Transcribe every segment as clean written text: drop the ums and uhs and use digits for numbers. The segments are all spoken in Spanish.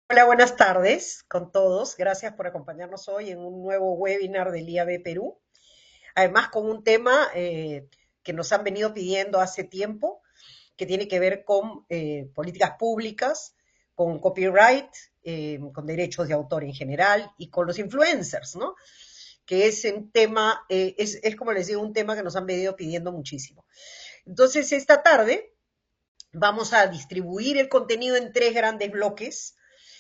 Hola, buenas tardes con todos. Gracias por acompañarnos hoy en un nuevo webinar del IAB Perú. Además, con un tema que nos han venido pidiendo hace tiempo, que tiene que ver con políticas públicas, con copyright, con derechos de autor en general y con los influencers, ¿no? Que es un tema, es como les digo, un tema que nos han venido pidiendo muchísimo. Entonces, esta tarde vamos a distribuir el contenido en tres grandes bloques.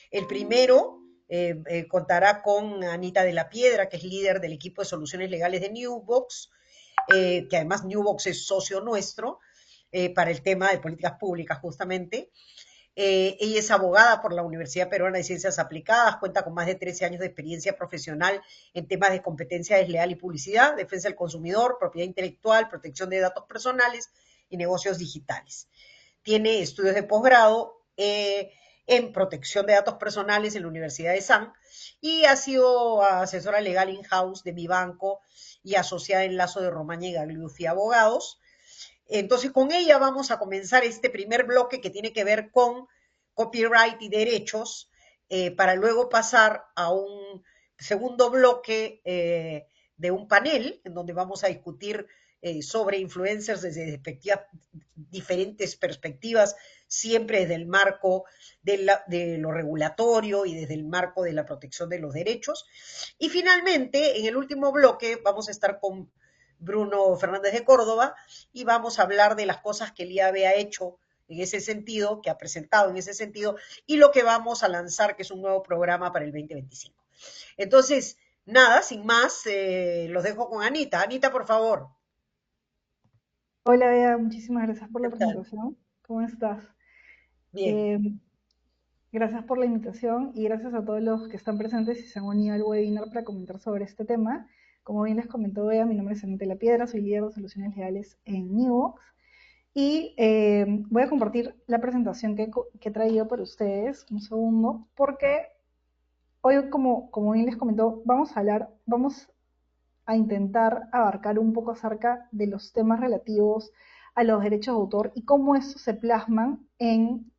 El primero contará con Anita de la Piedra, que es líder del equipo de soluciones legales de Newbox, que además Newbox es socio nuestro para el tema de políticas públicas justamente. Ella es abogada por la Universidad Peruana de Ciencias Aplicadas, cuenta con más de 13 años de experiencia profesional en temas de competencia desleal y publicidad, defensa del consumidor, propiedad intelectual, protección de datos personales y negocios digitales. Tiene estudios de posgrado en protección de datos personales en la Universidad de San y ha sido asesora legal in-house de mi banco y asociada en Lazo de Romaña y Gagliuffi Abogados. Entonces, con ella vamos a comenzar este primer bloque que tiene que ver con copyright y derechos, para luego pasar a un segundo bloque de un panel en donde vamos a discutir sobre influencers desde diferentes perspectivas, siempre desde el marco de lo regulatorio y desde el marco de la protección de los derechos. Y finalmente, en el último bloque, vamos a estar con Bruno Fernández de Córdoba y vamos a hablar de las cosas que el IAB ha hecho en ese sentido, que ha presentado en ese sentido, y lo que vamos a lanzar, que es un nuevo programa para el 2025. Entonces, nada, sin más, los dejo con Anita. Anita, por favor. Hola, Bea, muchísimas gracias por ¿Qué la tal? presentación. ¿Cómo estás? Bien. Eh, Gracias por la invitación y gracias a todos los que están presentes y se han unido al webinar para comentar sobre este tema. Como bien les comentó Bea, mi nombre es Anita La Piedra, soy líder de soluciones legales en Newbox y voy a compartir la presentación que he traído para ustedes, un segundo, porque hoy, como bien les comentó, vamos a intentar abarcar un poco acerca de los temas relativos a los derechos de autor y cómo estos se plasman en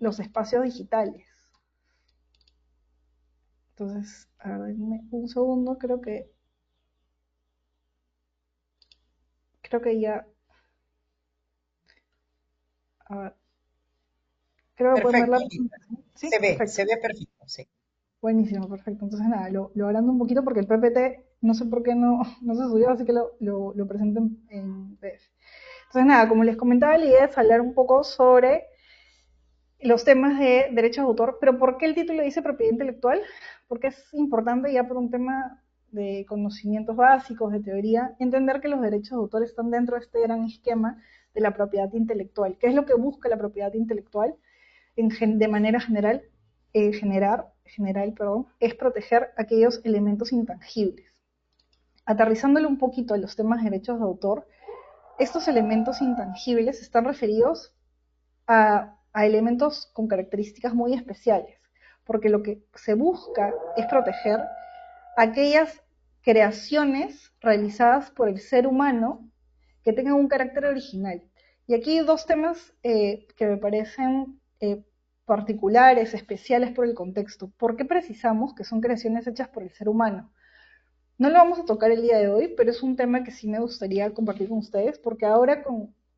los espacios digitales. Entonces, a ver, denme un segundo, creo que ya, a ver, creo que pueden ver Perfecto, la Anita. presentación. Sí, perfecto. Se ve perfecto, sí. Buenísimo, perfecto. Entonces, nada, lo agrando un poquito porque el PPT, no sé por qué no se subió, así que lo presento en PDF. Entonces, nada, como les comentaba, la idea es hablar un poco sobre los temas de derechos de autor, pero ¿por qué el título dice propiedad intelectual? Porque es importante ya por un tema de conocimientos básicos, de teoría, entender que los derechos de autor están dentro de este gran esquema de la propiedad intelectual. ¿Qué es lo que busca la propiedad intelectual? De manera general, general, es proteger aquellos elementos intangibles. Aterrizándole un poquito a los temas de derechos de autor, estos elementos intangibles están referidos a elementos con características muy especiales, porque lo que se busca es proteger aquellas creaciones realizadas por el ser humano que tengan un carácter original. Y aquí hay dos temas que me parecen particulares, especiales por el contexto. ¿Por qué precisamos que son creaciones hechas por el ser humano? No lo vamos a tocar el día de hoy, pero es un tema que sí me gustaría compartir con ustedes, porque ahora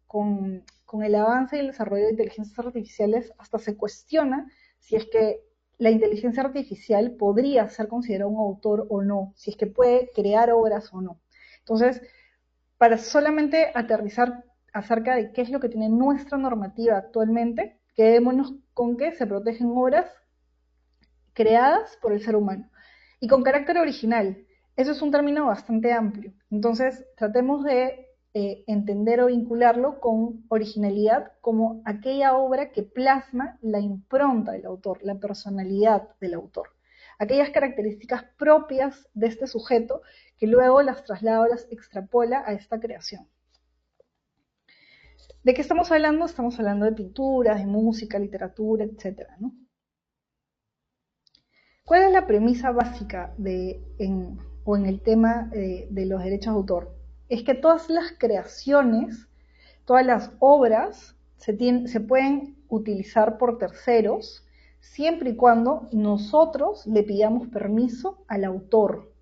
con el avance y el desarrollo de inteligencias artificiales hasta se cuestiona si es que la inteligencia artificial podría ser considerada un autor o no, si es que puede crear obras o no. Entonces, para solamente aterrizar acerca de qué es lo que tiene nuestra normativa actualmente, quedémonos con que se protegen obras creadas por el ser humano y con carácter original. Eso es un término bastante amplio. Entonces, tratemos de entender o vincularlo con originalidad como aquella obra que plasma la impronta del autor, la personalidad del autor. Aquellas características propias de este sujeto que luego las traslada o las extrapola a esta creación. ¿De qué estamos hablando? Estamos hablando de pinturas, de música, literatura, etcétera, ¿no? ¿Cuál es la premisa básica o en el tema de los derechos de autor? Es que todas las creaciones, todas las obras se pueden utilizar por terceros siempre y cuando nosotros le pidamos permiso al autor,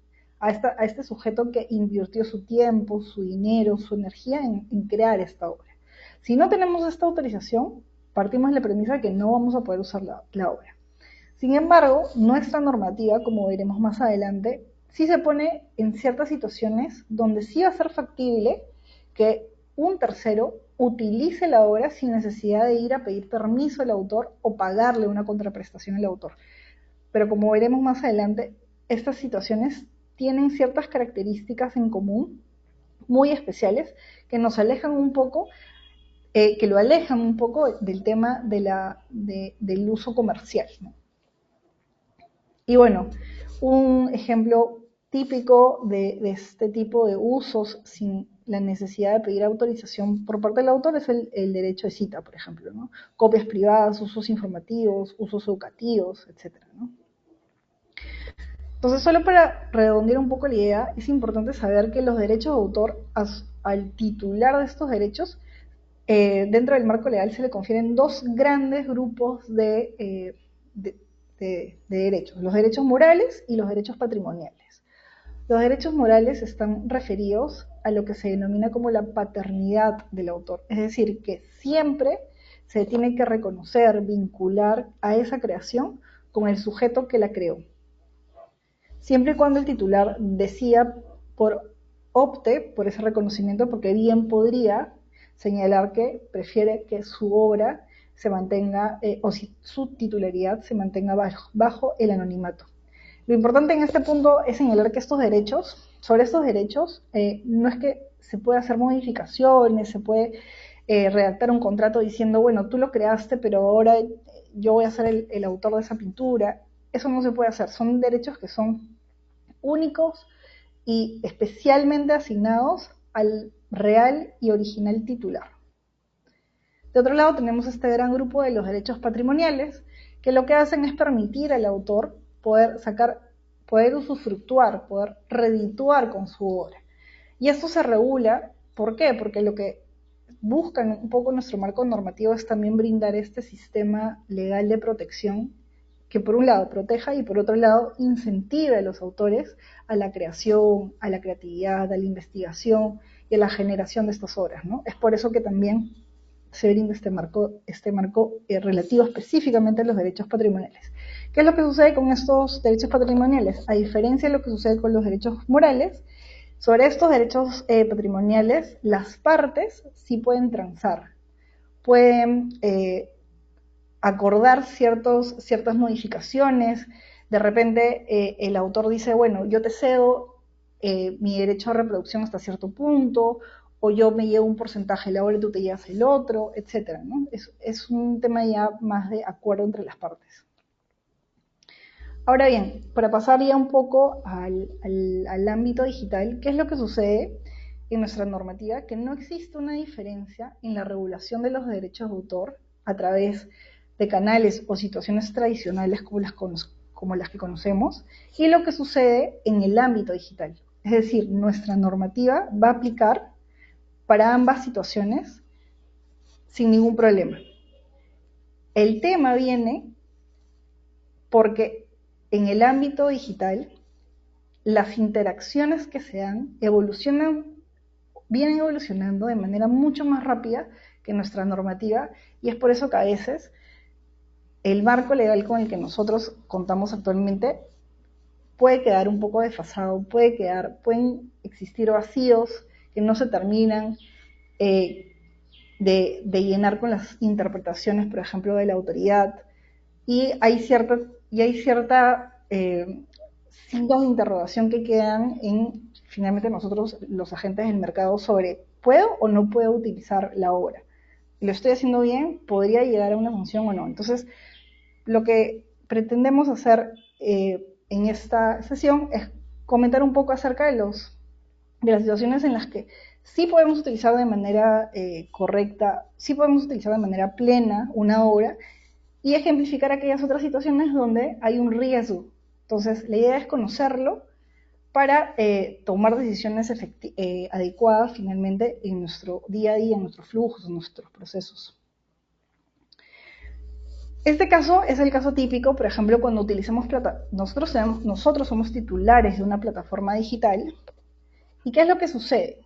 a este sujeto que invirtió su tiempo, su dinero, su energía en crear esta obra. Si no tenemos esta autorización, partimos de la premisa de que no vamos a poder usar la obra. Sin embargo, nuestra normativa, como veremos más adelante, sí se pone en ciertas situaciones donde sí va a ser factible que un tercero utilice la obra sin necesidad de ir a pedir permiso al autor o pagarle una contraprestación al autor. Pero como veremos más adelante, estas situaciones tienen ciertas características en común muy especiales que nos alejan un poco, que lo alejan un poco del tema del uso comercial, ¿no? Y bueno, un ejemplo típico de este tipo de usos sin la necesidad de pedir autorización por parte del autor es el derecho de cita, por ejemplo, ¿no? Copias privadas, usos informativos, usos educativos, etcétera, ¿no? Entonces, solo para redondear un poco la idea, es importante saber que los derechos de autor al titular de estos derechos, dentro del marco legal se le confieren dos grandes grupos de derechos, los derechos morales y los derechos patrimoniales. Los derechos morales están referidos a lo que se denomina como la paternidad del autor, es decir, que siempre se tiene que reconocer, vincular a esa creación con el sujeto que la creó, siempre y cuando el titular decida opte por ese reconocimiento, porque bien podría señalar que prefiere que su obra se mantenga, o si su titularidad se mantenga bajo el anonimato. Lo importante en este punto es señalar que sobre estos derechos, no es que se pueda hacer modificaciones, se puede redactar un contrato diciendo, bueno, tú lo creaste, pero ahora yo voy a ser el autor de esa pintura. Eso no se puede hacer, son derechos que son únicos y especialmente asignados al real y original titular. De otro lado tenemos este gran grupo de los derechos patrimoniales, que lo que hacen es permitir al autor poder usufructuar, poder redituar con su obra. Y esto se regula, ¿por qué? Porque lo que buscan un poco nuestro marco normativo es también brindar este sistema legal de protección que por un lado proteja y por otro lado incentive a los autores a la creación, a la creatividad, a la investigación y a la generación de estas obras, ¿no? Es por eso que también se brinda este marco relativo específicamente a los derechos patrimoniales. ¿Qué es lo que sucede con estos derechos patrimoniales? A diferencia de lo que sucede con los derechos morales, sobre estos derechos patrimoniales, las partes sí pueden transar, pueden acordar ciertas modificaciones. De repente el autor dice, bueno, yo te cedo mi derecho a reproducción hasta cierto punto, o yo me llevo un porcentaje de la obra y tú te llevas el otro, etcétera, ¿no? Es un tema ya más de acuerdo entre las partes. Ahora bien, para pasar ya un poco al ámbito digital, ¿qué es lo que sucede en nuestra normativa? Que no existe una diferencia en la regulación de los derechos de autor a través de canales o situaciones tradicionales como las que conocemos, y lo que sucede en el ámbito digital. Es decir, nuestra normativa va a aplicar para ambas situaciones sin ningún problema. El tema viene porque en el ámbito digital las interacciones que se dan vienen evolucionando de manera mucho más rápida que nuestra normativa, y es por eso que a veces el marco legal con el que nosotros contamos actualmente puede quedar un poco desfasado, pueden existir vacíos que no se terminan de llenar con las interpretaciones, por ejemplo, de la autoridad, y hay cierta signos de interrogación que quedan en, finalmente, nosotros, los agentes del mercado, sobre ¿puedo o no puedo utilizar la obra? ¿Lo estoy haciendo bien? ¿Podría llegar a una función o no? Entonces, lo que pretendemos hacer en esta sesión es comentar un poco acerca de las situaciones en las que sí podemos utilizar de manera correcta, sí podemos utilizar de manera plena una obra, y ejemplificar aquellas otras situaciones donde hay un riesgo. Entonces, la idea es conocerlo para tomar decisiones adecuadas finalmente en nuestro día a día, en nuestros flujos, en nuestros procesos. Este caso es el caso típico, por ejemplo, cuando utilizamos nosotros somos titulares de una plataforma digital. ¿Y qué es lo que sucede?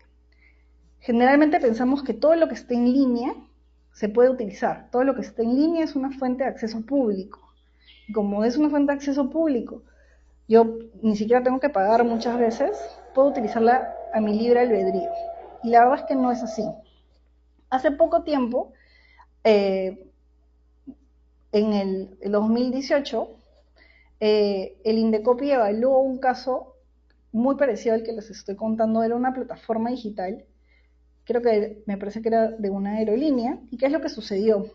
Generalmente pensamos que todo lo que esté en línea se puede utilizar. Todo lo que esté en línea es una fuente de acceso público. Y como es una fuente de acceso público, yo ni siquiera tengo que pagar muchas veces, puedo utilizarla a mi libre albedrío. Y la verdad es que no es así. Hace poco tiempo, eh, en el 2018, el Indecopi evaluó un caso muy parecido al que les estoy contando. Era una plataforma digital, creo que me parece que era de una aerolínea. ¿Y qué es lo que sucedió?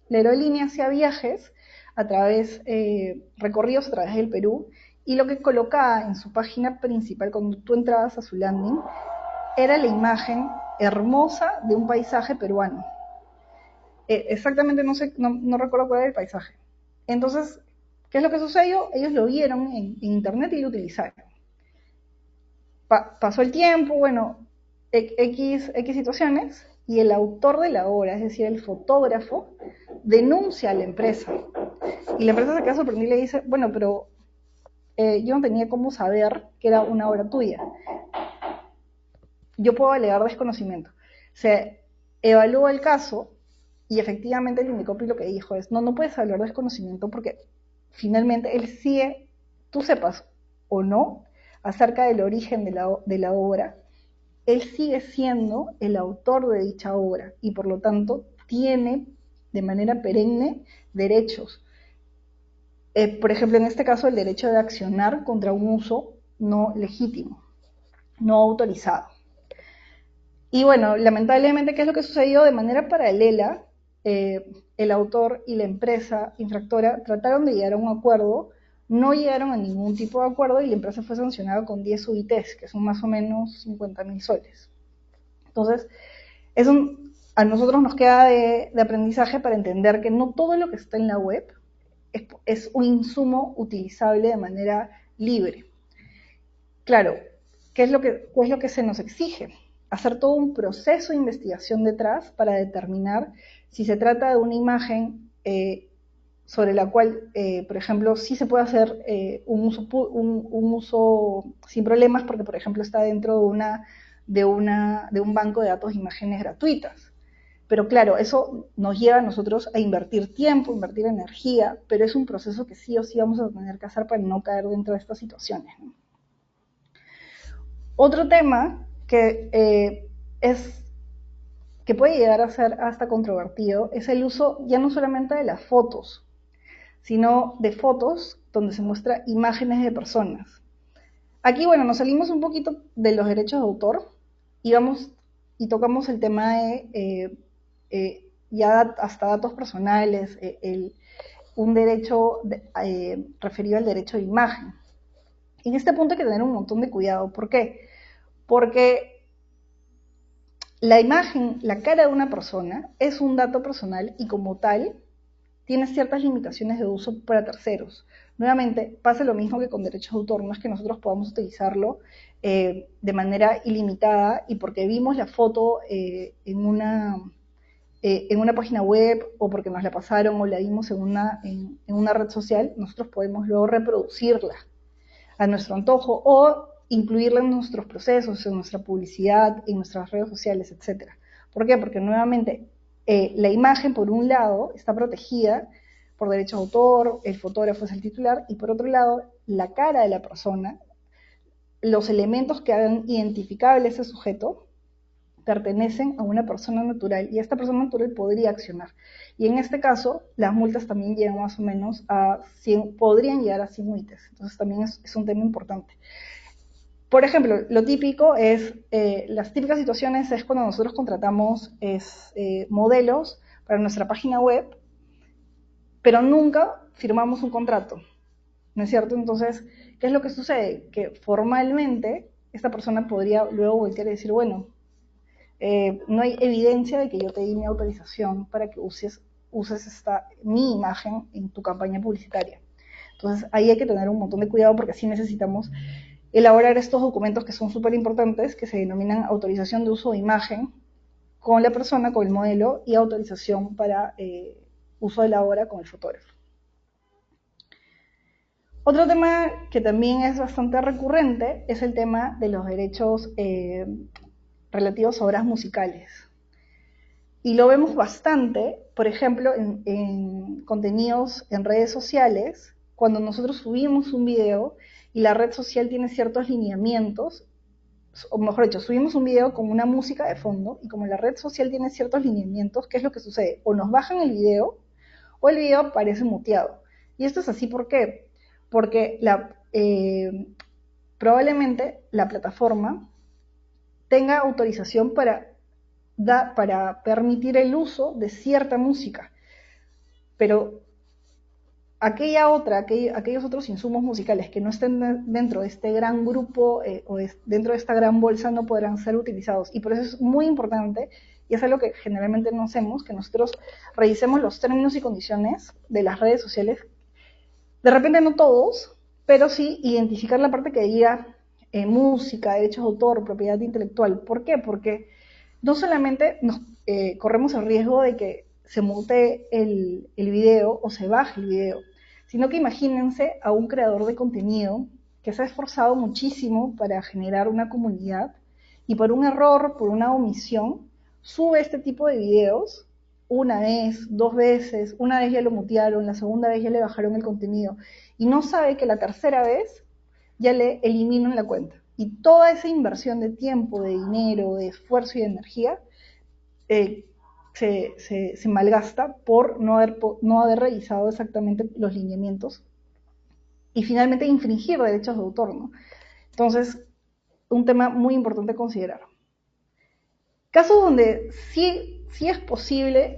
La aerolínea hacía viajes a través, recorridos a través del Perú, y lo que colocaba en su página principal, cuando tú entrabas a su landing, era la imagen hermosa de un paisaje peruano. Exactamente no sé, no recuerdo cuál era el paisaje. Entonces, ¿qué es lo que sucedió? Ellos lo vieron en internet y lo utilizaron. Pasó el tiempo, bueno, X situaciones, y el autor de la obra, es decir, el fotógrafo, denuncia a la empresa. Y la empresa se queda sorprendida y le dice, bueno, pero yo no tenía cómo saber que era una obra tuya. Yo puedo alegar desconocimiento. Se evalúa el caso y efectivamente el Indecopi lo que dijo es, no puedes hablar de desconocimiento porque finalmente él sigue, tú sepas o no, acerca del origen de la obra, él sigue siendo el autor de dicha obra y por lo tanto tiene de manera perenne derechos. Por ejemplo, en este caso, el derecho de accionar contra un uso no legítimo, no autorizado. Y bueno, lamentablemente, ¿qué es lo que sucedió? De manera paralela, el autor y la empresa infractora trataron de llegar a un acuerdo, no llegaron a ningún tipo de acuerdo y la empresa fue sancionada con 10 UITs, que son más o menos 50.000 soles. Entonces, a nosotros nos queda de aprendizaje para entender que no todo lo que está en la web es un insumo utilizable de manera libre. Claro, ¿qué es lo que se nos exige? Hacer todo un proceso de investigación detrás para determinar si se trata de una imagen sobre la cual, por ejemplo, sí se puede hacer un uso sin problemas porque, por ejemplo, está dentro de un banco de datos de imágenes gratuitas. Pero claro, eso nos lleva a nosotros a invertir tiempo, invertir energía, pero es un proceso que sí o sí vamos a tener que hacer para no caer dentro de estas situaciones, ¿no? Otro tema que puede llegar a ser hasta controvertido es el uso ya no solamente de las fotos, sino de fotos donde se muestra imágenes de personas. Aquí, bueno, nos salimos un poquito de los derechos de autor y vamos y tocamos el tema de ya hasta datos personales, un derecho referido al derecho de imagen. En este punto hay que tener un montón de cuidado. ¿Por qué? Porque la imagen, la cara de una persona es un dato personal y como tal tiene ciertas limitaciones de uso para terceros. Nuevamente, pasa lo mismo que con derechos de autor, no es que nosotros podamos utilizarlo de manera ilimitada y porque vimos la foto en una página web o porque nos la pasaron o la vimos en una red social, nosotros podemos luego reproducirla a nuestro antojo o incluirla en nuestros procesos, en nuestra publicidad, en nuestras redes sociales, etc. ¿Por qué? Porque nuevamente la imagen, por un lado, está protegida por derechos de autor, el fotógrafo es el titular, y por otro lado, la cara de la persona, los elementos que hagan identificable ese sujeto, pertenecen a una persona natural y esta persona natural podría accionar. Y en este caso, las multas también llegan más o menos a 100, podrían llegar a 100 UITs. Entonces también es un tema importante. Por ejemplo, lo típico es, las típicas situaciones es cuando nosotros contratamos modelos para nuestra página web, pero nunca firmamos un contrato, ¿no es cierto? Entonces, ¿qué es lo que sucede? Que formalmente esta persona podría luego voltear y decir, bueno, no hay evidencia de que yo te di mi autorización para que uses mi imagen en tu campaña publicitaria. Entonces ahí hay que tener un montón de cuidado porque sí necesitamos elaborar estos documentos que son súper importantes, que se denominan autorización de uso de imagen con la persona, con el modelo, y autorización para uso de la obra con el fotógrafo. Otro tema que también es bastante recurrente es el tema de los derechos relativos a obras musicales. Y lo vemos bastante, por ejemplo, en contenidos en redes sociales, cuando nosotros subimos un video y la red social tiene ciertos lineamientos, o mejor dicho, subimos un video con una música de fondo y como la red social tiene ciertos lineamientos, ¿qué es lo que sucede? O nos bajan el video o el video aparece muteado. Y esto es así, ¿por qué? Porque probablemente la plataforma tenga autorización para permitir el uso de cierta música, pero aquellos otros insumos musicales que no estén dentro de este gran grupo dentro de esta gran bolsa no podrán ser utilizados. Y por eso es muy importante, y es algo que generalmente no hacemos, que nosotros revisemos los términos y condiciones de las redes sociales. De repente no todos, pero sí identificar la parte que diga música, derechos de autor, propiedad intelectual. ¿Por qué? Porque no solamente corremos el riesgo de que se mutee el video o se baje el video, sino que imagínense a un creador de contenido que se ha esforzado muchísimo para generar una comunidad y por un error, por una omisión, sube este tipo de videos una vez, dos veces, una vez ya lo mutearon, la segunda vez ya le bajaron el contenido y no sabe que la tercera vez ya le eliminan la cuenta. Y toda esa inversión de tiempo, de dinero, de esfuerzo y de energía se malgasta por no haber revisado exactamente los lineamientos y finalmente infringir derechos de autor, ¿no? Entonces, un tema muy importante a considerar. Casos donde sí es posible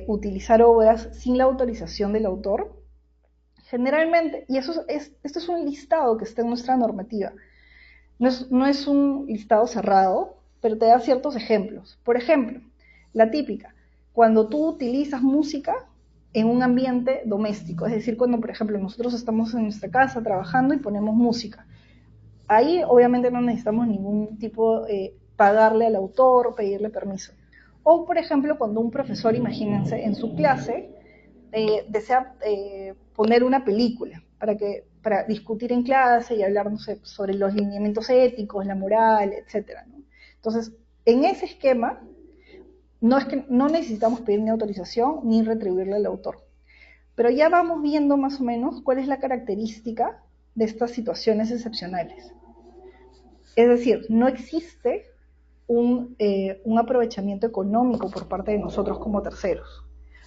utilizar obras sin la autorización del autor, generalmente, y esto es un listado que está en nuestra normativa, no es un listado cerrado, pero te da ciertos ejemplos. Por ejemplo, la típica, cuando tú utilizas música en un ambiente doméstico, es decir, cuando, por ejemplo, nosotros estamos en nuestra casa trabajando y ponemos música. Ahí, obviamente, no necesitamos ningún tipo pagarle al autor, pedirle permiso. O, por ejemplo, cuando un profesor, imagínense, en su clase desea poner una película para discutir en clase y hablar, no sé, sobre los lineamientos éticos, la moral, etcétera, ¿no? Entonces, en ese esquema, no necesitamos pedir ni autorización ni retribuirle al autor. Pero ya vamos viendo más o menos cuál es la característica de estas situaciones excepcionales. Es decir, no existe un aprovechamiento económico por parte de nosotros como terceros.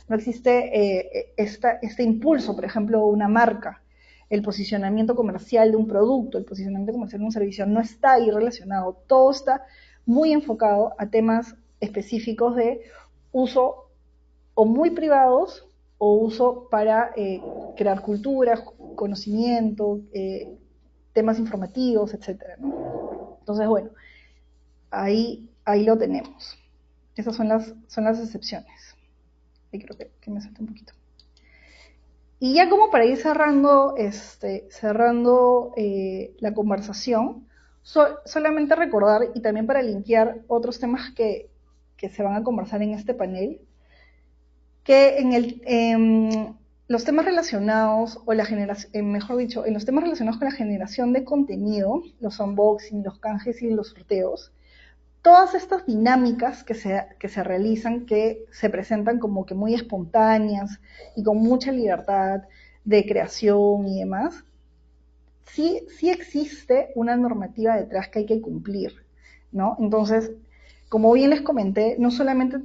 No existe este impulso, por ejemplo, de una marca, el posicionamiento comercial de un producto, el posicionamiento comercial de un servicio, no está ahí relacionado. Todo está muy enfocado a temas específicos de uso o muy privados o uso para crear cultura, conocimiento, temas informativos, etcétera, ¿no? Entonces, bueno, ahí lo tenemos. Esas son las excepciones. Ahí creo que me salté un poquito. Y ya como para ir cerrando la conversación, solamente recordar y también para linkear otros temas que se van a conversar en este panel, que en los temas relacionados, o la generación, mejor dicho, en los temas relacionados con la generación de contenido, los unboxing, los canjes y los sorteos, todas estas dinámicas que se realizan, que se presentan como que muy espontáneas y con mucha libertad de creación y demás, sí existe una normativa detrás que hay que cumplir, ¿no? Entonces, como bien les comenté, no solamente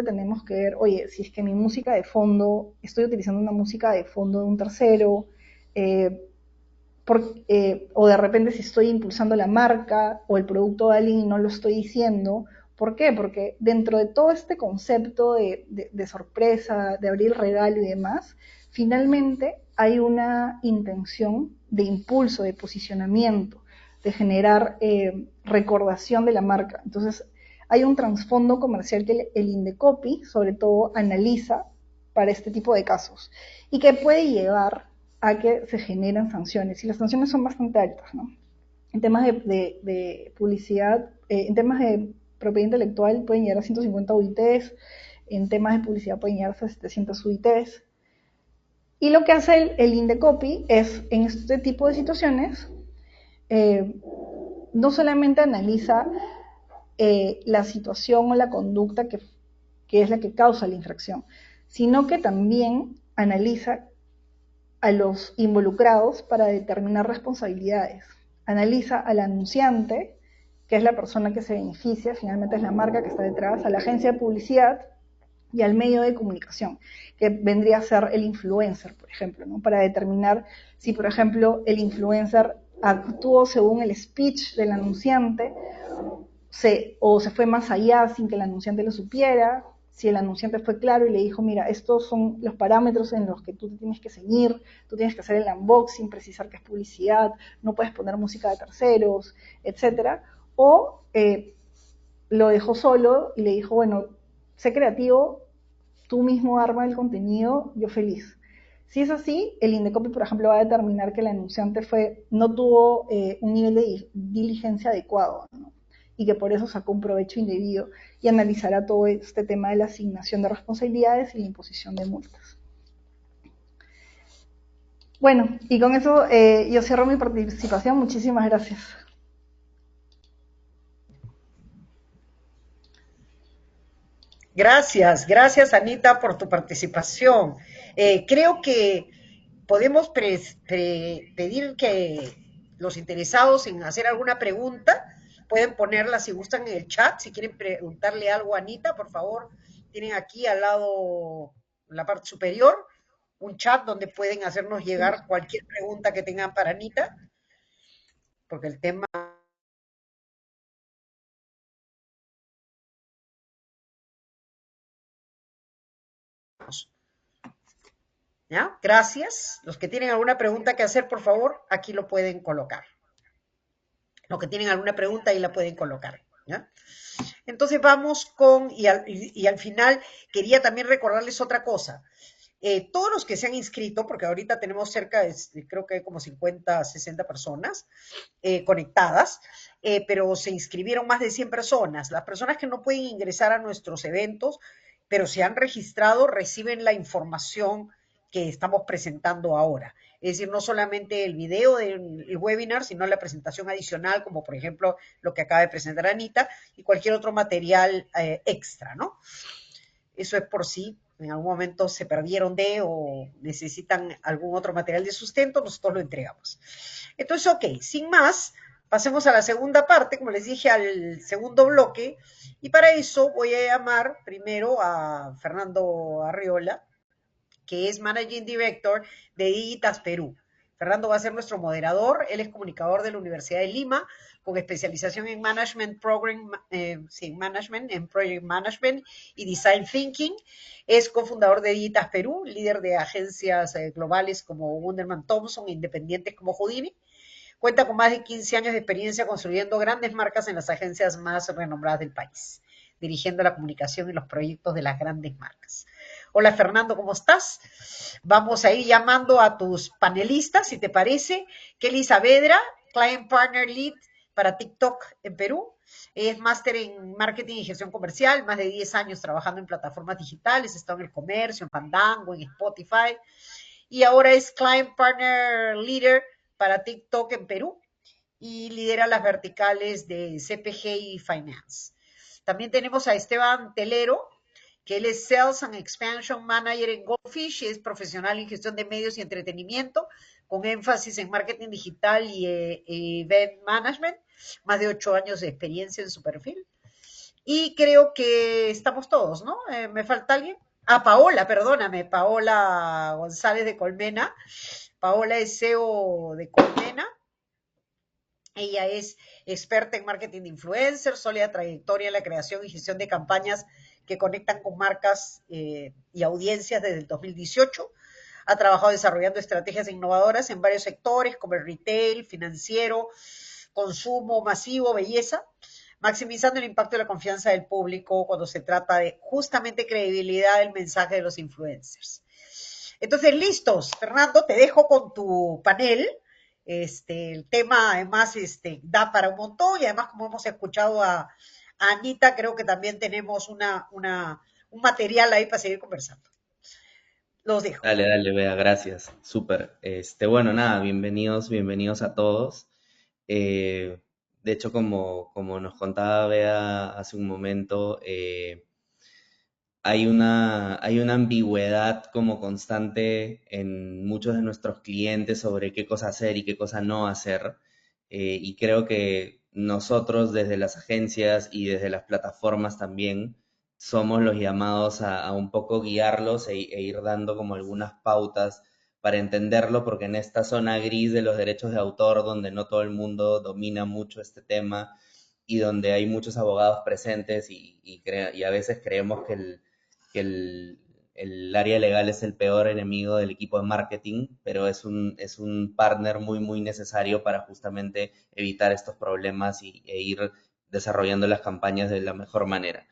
tenemos que ver, oye, si es que mi música de fondo, estoy utilizando una música de fondo de un tercero, o de repente si estoy impulsando la marca o el producto de alguien y no lo estoy diciendo. ¿Por qué? Porque dentro de todo este concepto de sorpresa, de abrir el regalo y demás, finalmente hay una intención de impulso, de posicionamiento, de generar recordación de la marca. Entonces, hay un trasfondo comercial que el Indecopy, sobre todo, analiza para este tipo de casos y que puede llevar a que se generen sanciones, y las sanciones son bastante altas, ¿no? En temas de publicidad, en temas de propiedad intelectual pueden llegar a 150 UITs, en temas de publicidad pueden llegar hasta 700 UITs. Y lo que hace el Indecopy es, en este tipo de situaciones, no solamente analiza la situación o la conducta que es la que causa la infracción, sino que también analiza a los involucrados para determinar responsabilidades. Analiza al anunciante, que es la persona que se beneficia, finalmente es la marca que está detrás, a la agencia de publicidad y al medio de comunicación, que vendría a ser el influencer, por ejemplo, ¿no? Para determinar si, por ejemplo, el influencer actuó según el speech del anunciante o se fue más allá sin que el anunciante lo supiera, si el anunciante fue claro y le dijo, mira, estos son los parámetros en los que tú te tienes que ceñir, tú tienes que hacer el unboxing, precisar que es publicidad, no puedes poner música de terceros, etcétera, o lo dejó solo y le dijo, bueno, sé creativo, tú mismo arma el contenido, yo feliz. Si es así, el Indecopy, por ejemplo, va a determinar que el anunciante no tuvo un nivel de diligencia adecuado, ¿no? Y que por eso sacó un provecho indebido y analizará todo este tema de la asignación de responsabilidades y la imposición de multas. Bueno, y con eso yo cierro mi participación. Muchísimas gracias. Gracias Anita por tu participación. Creo que podemos pedir que los interesados en hacer alguna pregunta pueden ponerla si gustan en el chat. Si quieren preguntarle algo a Anita, por favor, tienen aquí al lado, en la parte superior, un chat donde pueden hacernos llegar cualquier pregunta que tengan para Anita, porque el tema... ¿Ya? Gracias. Los que tienen alguna pregunta que hacer, por favor, aquí lo pueden colocar. Los que tienen alguna pregunta, ahí la pueden colocar. ¿Ya? Entonces vamos con, y al final quería también recordarles otra cosa. Todos los que se han inscrito, porque ahorita tenemos cerca de, creo que hay como 50, 60 personas conectadas, pero se inscribieron más de 100 personas. Las personas que no pueden ingresar a nuestros eventos, pero se han registrado, reciben la información que estamos presentando ahora. Es decir, no solamente el video del webinar, sino la presentación adicional, como por ejemplo lo que acaba de presentar Anita, y cualquier otro material extra, ¿no? Eso es por si en algún momento se perdieron o necesitan algún otro material de sustento, nosotros lo entregamos. Entonces, ok, sin más, pasemos a la segunda parte, como les dije, al segundo bloque, y para eso voy a llamar primero a Fernando Arriola, que es Managing Director de Digitas Perú. Fernando va a ser nuestro moderador, él es comunicador de la Universidad de Lima, con especialización en Management Program, Management, en Project Management y Design Thinking. Es cofundador de Digitas Perú, líder de agencias globales como Wunderman Thompson e independientes como Houdini. Cuenta con más de 15 años de experiencia construyendo grandes marcas en las agencias más renombradas del país, dirigiendo la comunicación y los proyectos de las grandes marcas. Hola Fernando, ¿cómo estás? Vamos a ir llamando a tus panelistas, si te parece. Kelly Saavedra, Client Partner Lead para TikTok en Perú. Es máster en marketing y gestión comercial, más de 10 años trabajando en plataformas digitales, está en el comercio, en Fandango, en Spotify. Y ahora es Client Partner Leader para TikTok en Perú y lidera las verticales de CPG y Finance. También tenemos a Esteban Telero, que él es Sales and Expansion Manager en Goldfish, es profesional en gestión de medios y entretenimiento, con énfasis en marketing digital y event management, más de 8 años de experiencia en su perfil. Y creo que estamos todos, ¿no? ¿Me falta alguien? Ah, Paola, perdóname, Paola González de Colmena. Paola es CEO de Colmena. Ella es experta en marketing de influencers, sólida trayectoria en la creación y gestión de campañas que conectan con marcas y audiencias desde el 2018. Ha trabajado desarrollando estrategias innovadoras en varios sectores como el retail, financiero, consumo masivo, belleza, maximizando el impacto y la confianza del público cuando se trata de justamente credibilidad del mensaje de los influencers. Entonces, listos, Fernando, te dejo con tu panel. El tema además da para un montón y además como hemos escuchado a Anita, creo que también tenemos un material ahí para seguir conversando. Los dejo. Dale, dale, Bea, gracias. Súper. Bueno, nada, bienvenidos a todos. Eh, de hecho, como nos contaba Bea hace un momento, hay una ambigüedad como constante en muchos de nuestros clientes sobre qué cosa hacer y qué cosa no hacer. Y creo que nosotros desde las agencias y desde las plataformas también somos los llamados a un poco guiarlos e ir dando como algunas pautas para entenderlo, porque en esta zona gris de los derechos de autor, donde no todo el mundo domina mucho este tema y donde hay muchos abogados presentes y a veces creemos que el área legal es el peor enemigo del equipo de marketing, pero es un partner muy, muy necesario para justamente evitar estos problemas e ir desarrollando las campañas de la mejor manera.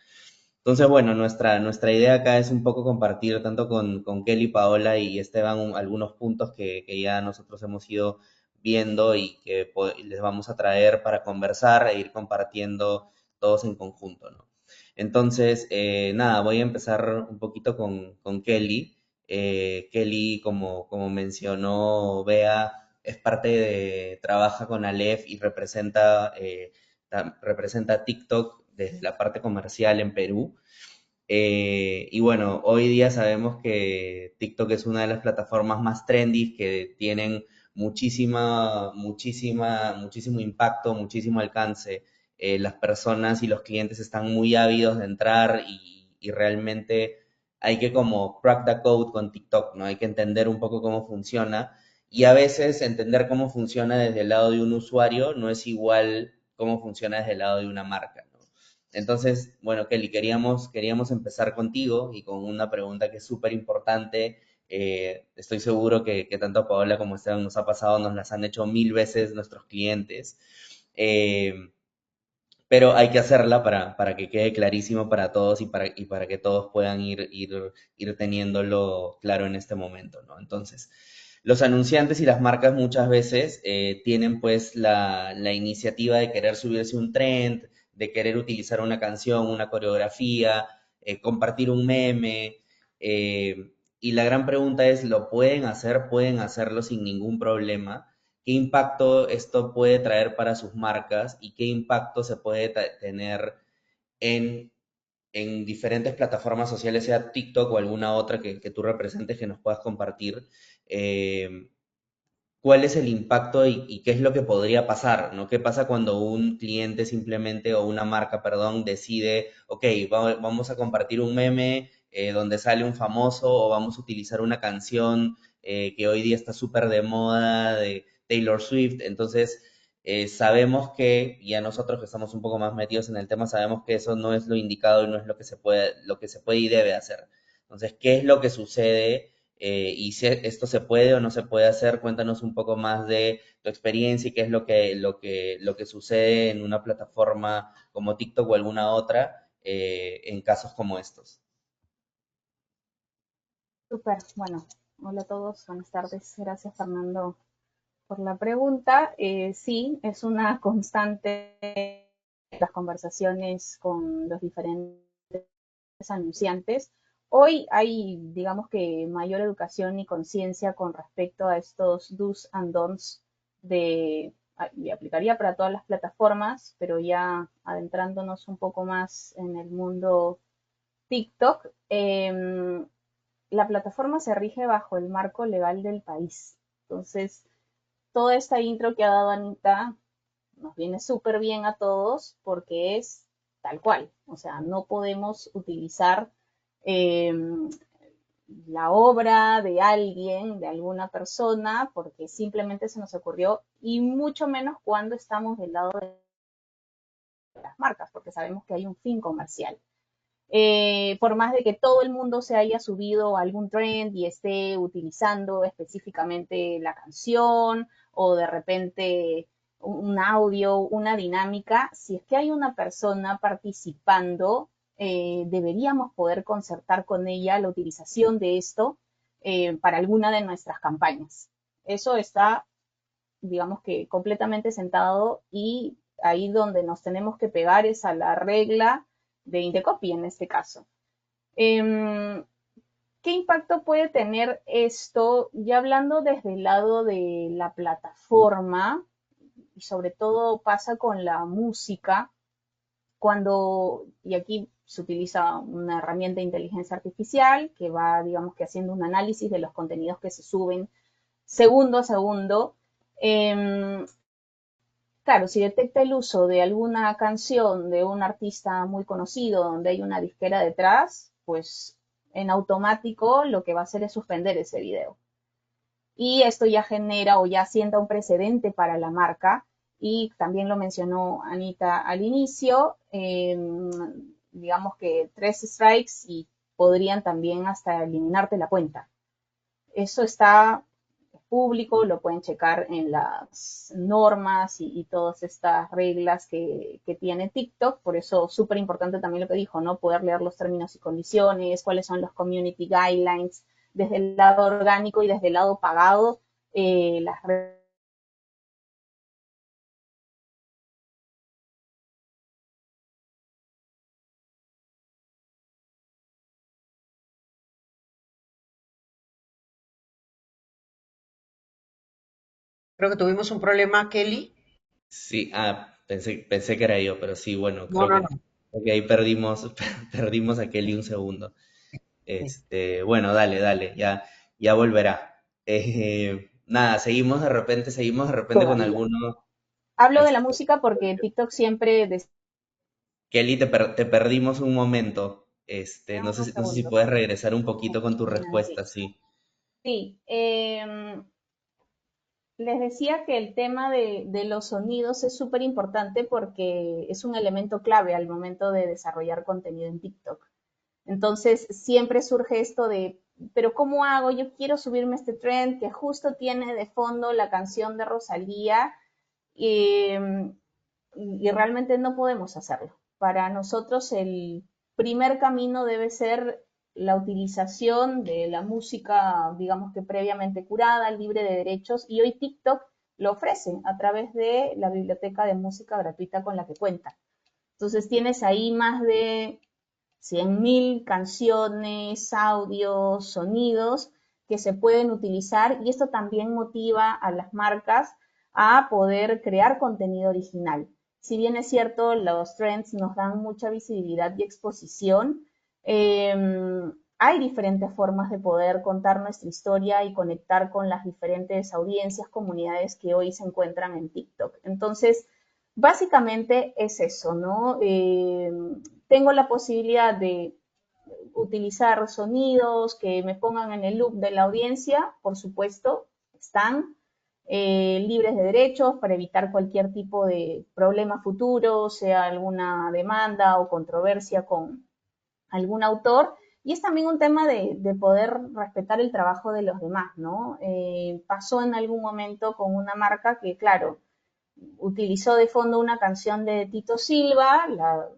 Entonces, bueno, nuestra idea acá es un poco compartir tanto con Kelly, Paola y Esteban algunos puntos que ya nosotros hemos ido viendo y que les vamos a traer para conversar e ir compartiendo todos en conjunto, ¿no? Entonces, nada, voy a empezar un poquito con Kelly. Kelly, como mencionó Bea, es parte trabaja con Aleph y representa TikTok desde la parte comercial en Perú. Y bueno, hoy día sabemos que TikTok es una de las plataformas más trendy que tienen muchísimo impacto, muchísimo alcance. Las personas y los clientes están muy ávidos de entrar y realmente hay que como crack the code con TikTok, ¿no? Hay que entender un poco cómo funciona y a veces entender cómo funciona desde el lado de un usuario no es igual cómo funciona desde el lado de una marca, ¿no? Entonces, bueno, Kelly, queríamos empezar contigo y con una pregunta que es súper importante. Estoy seguro que tanto a Paola como a Esteban nos ha pasado, nos las han hecho mil veces nuestros clientes. Eh, pero hay que hacerla para que quede clarísimo para todos y para que todos puedan ir teniéndolo claro en este momento, ¿no? Entonces, los anunciantes y las marcas muchas veces tienen pues la iniciativa de querer subirse un trend, de querer utilizar una canción, una coreografía, compartir un meme. Y la gran pregunta es, ¿lo pueden hacer? ¿Pueden hacerlo sin ningún problema? ¿Qué impacto esto puede traer para sus marcas y qué impacto se puede tener en, en diferentes plataformas sociales, sea TikTok o alguna otra que tú representes que nos puedas compartir? Eh, ¿Cuál es el impacto y qué es lo que podría pasar, ¿no? ¿Qué pasa cuando un cliente simplemente o una marca, perdón, decide, ok, vamos a compartir un meme donde sale un famoso o vamos a utilizar una canción que hoy día está súper de moda de Taylor Swift? Entonces, sabemos que, ya nosotros que estamos un poco más metidos en el tema, sabemos que eso no es lo indicado y no es lo que se puede y debe hacer. Entonces, ¿qué es lo que sucede? Y si esto se puede o no se puede hacer, cuéntanos un poco más de tu experiencia y qué es lo que sucede en una plataforma como TikTok o alguna otra en casos como estos. Súper, bueno, hola a todos, buenas tardes. Gracias, Fernando, por la pregunta. Sí, es una constante las conversaciones con los diferentes anunciantes. Hoy hay, digamos que, mayor educación y conciencia con respecto a estos do's and don'ts y aplicaría para todas las plataformas, pero ya adentrándonos un poco más en el mundo TikTok. La plataforma se rige bajo el marco legal del país. Entonces, toda esta intro que ha dado Anita nos viene súper bien a todos porque es tal cual. O sea, no podemos utilizar eh, la obra de alguien, de alguna persona, porque simplemente se nos ocurrió, y mucho menos cuando estamos del lado de las marcas, porque sabemos que hay un fin comercial. Por más de que todo el mundo se haya subido a algún trend y esté utilizando específicamente la canción o de repente un audio, una dinámica, si es que hay una persona participando, deberíamos poder concertar con ella la utilización de esto para alguna de nuestras campañas. Eso está, digamos que, completamente sentado y ahí donde nos tenemos que pegar es a la regla de Indecopy en este caso. Em, ¿Qué impacto puede tener esto? Ya hablando desde el lado de la plataforma, y sobre todo pasa con la música, cuando, y aquí se utiliza una herramienta de inteligencia artificial que va, digamos que haciendo un análisis de los contenidos que se suben segundo a segundo. Eh, claro, si detecta el uso de alguna canción de un artista muy conocido donde hay una disquera detrás, pues en automático lo que va a hacer es suspender ese video. Y esto ya genera o ya sienta un precedente para la marca. Y también lo mencionó Anita al inicio, digamos que 3 strikes y podrían también hasta eliminarte la cuenta. Eso está público, lo pueden checar en las normas y todas estas reglas que tiene TikTok. Por eso súper importante también lo que dijo, ¿no? Poder leer los términos y condiciones, cuáles son los community guidelines, desde el lado orgánico y desde el lado pagado, las reglas. Creo que tuvimos un problema, Kelly. Sí, pensé que era yo, pero sí, bueno, No, no, no. creo que ahí perdimos, perdimos a Kelly un segundo. Sí. Bueno, dale, ya volverá. Nada, seguimos de repente con Todavía. alguno. Hablo de la Este, música porque TikTok siempre... Kelly, te perdimos un momento. No Dame sé, un no sé si segundo. puedes regresar un poquito con tu Sí. respuesta, sí. Sí, les decía que el tema de los sonidos es súper importante porque es un elemento clave al momento de desarrollar contenido en TikTok. Entonces, siempre surge esto de, pero ¿cómo hago? Yo quiero subirme este trend que justo tiene de fondo la canción de Rosalía y, y realmente no podemos hacerlo. Para nosotros el primer camino debe ser la utilización de la música, digamos que previamente curada, libre de derechos, y hoy TikTok lo ofrece a través de la biblioteca de música gratuita con la que cuenta. Entonces tienes ahí más de 100.000 canciones, audios, sonidos que se pueden utilizar y esto también motiva a las marcas a poder crear contenido original. Si bien es cierto, los trends nos dan mucha visibilidad y exposición, eh, hay diferentes formas de poder contar nuestra historia y conectar con las diferentes audiencias, comunidades que hoy se encuentran en TikTok. Entonces, básicamente es eso, ¿no? Tengo la posibilidad de utilizar sonidos que me pongan en el loop de la audiencia, por supuesto, están libres de derechos para evitar cualquier tipo de problema futuro, sea alguna demanda o controversia con algún autor. Y es también un tema de poder respetar el trabajo de los demás, ¿no? Pasó en algún momento con una marca que, claro, utilizó de fondo una canción de Tito Silva, la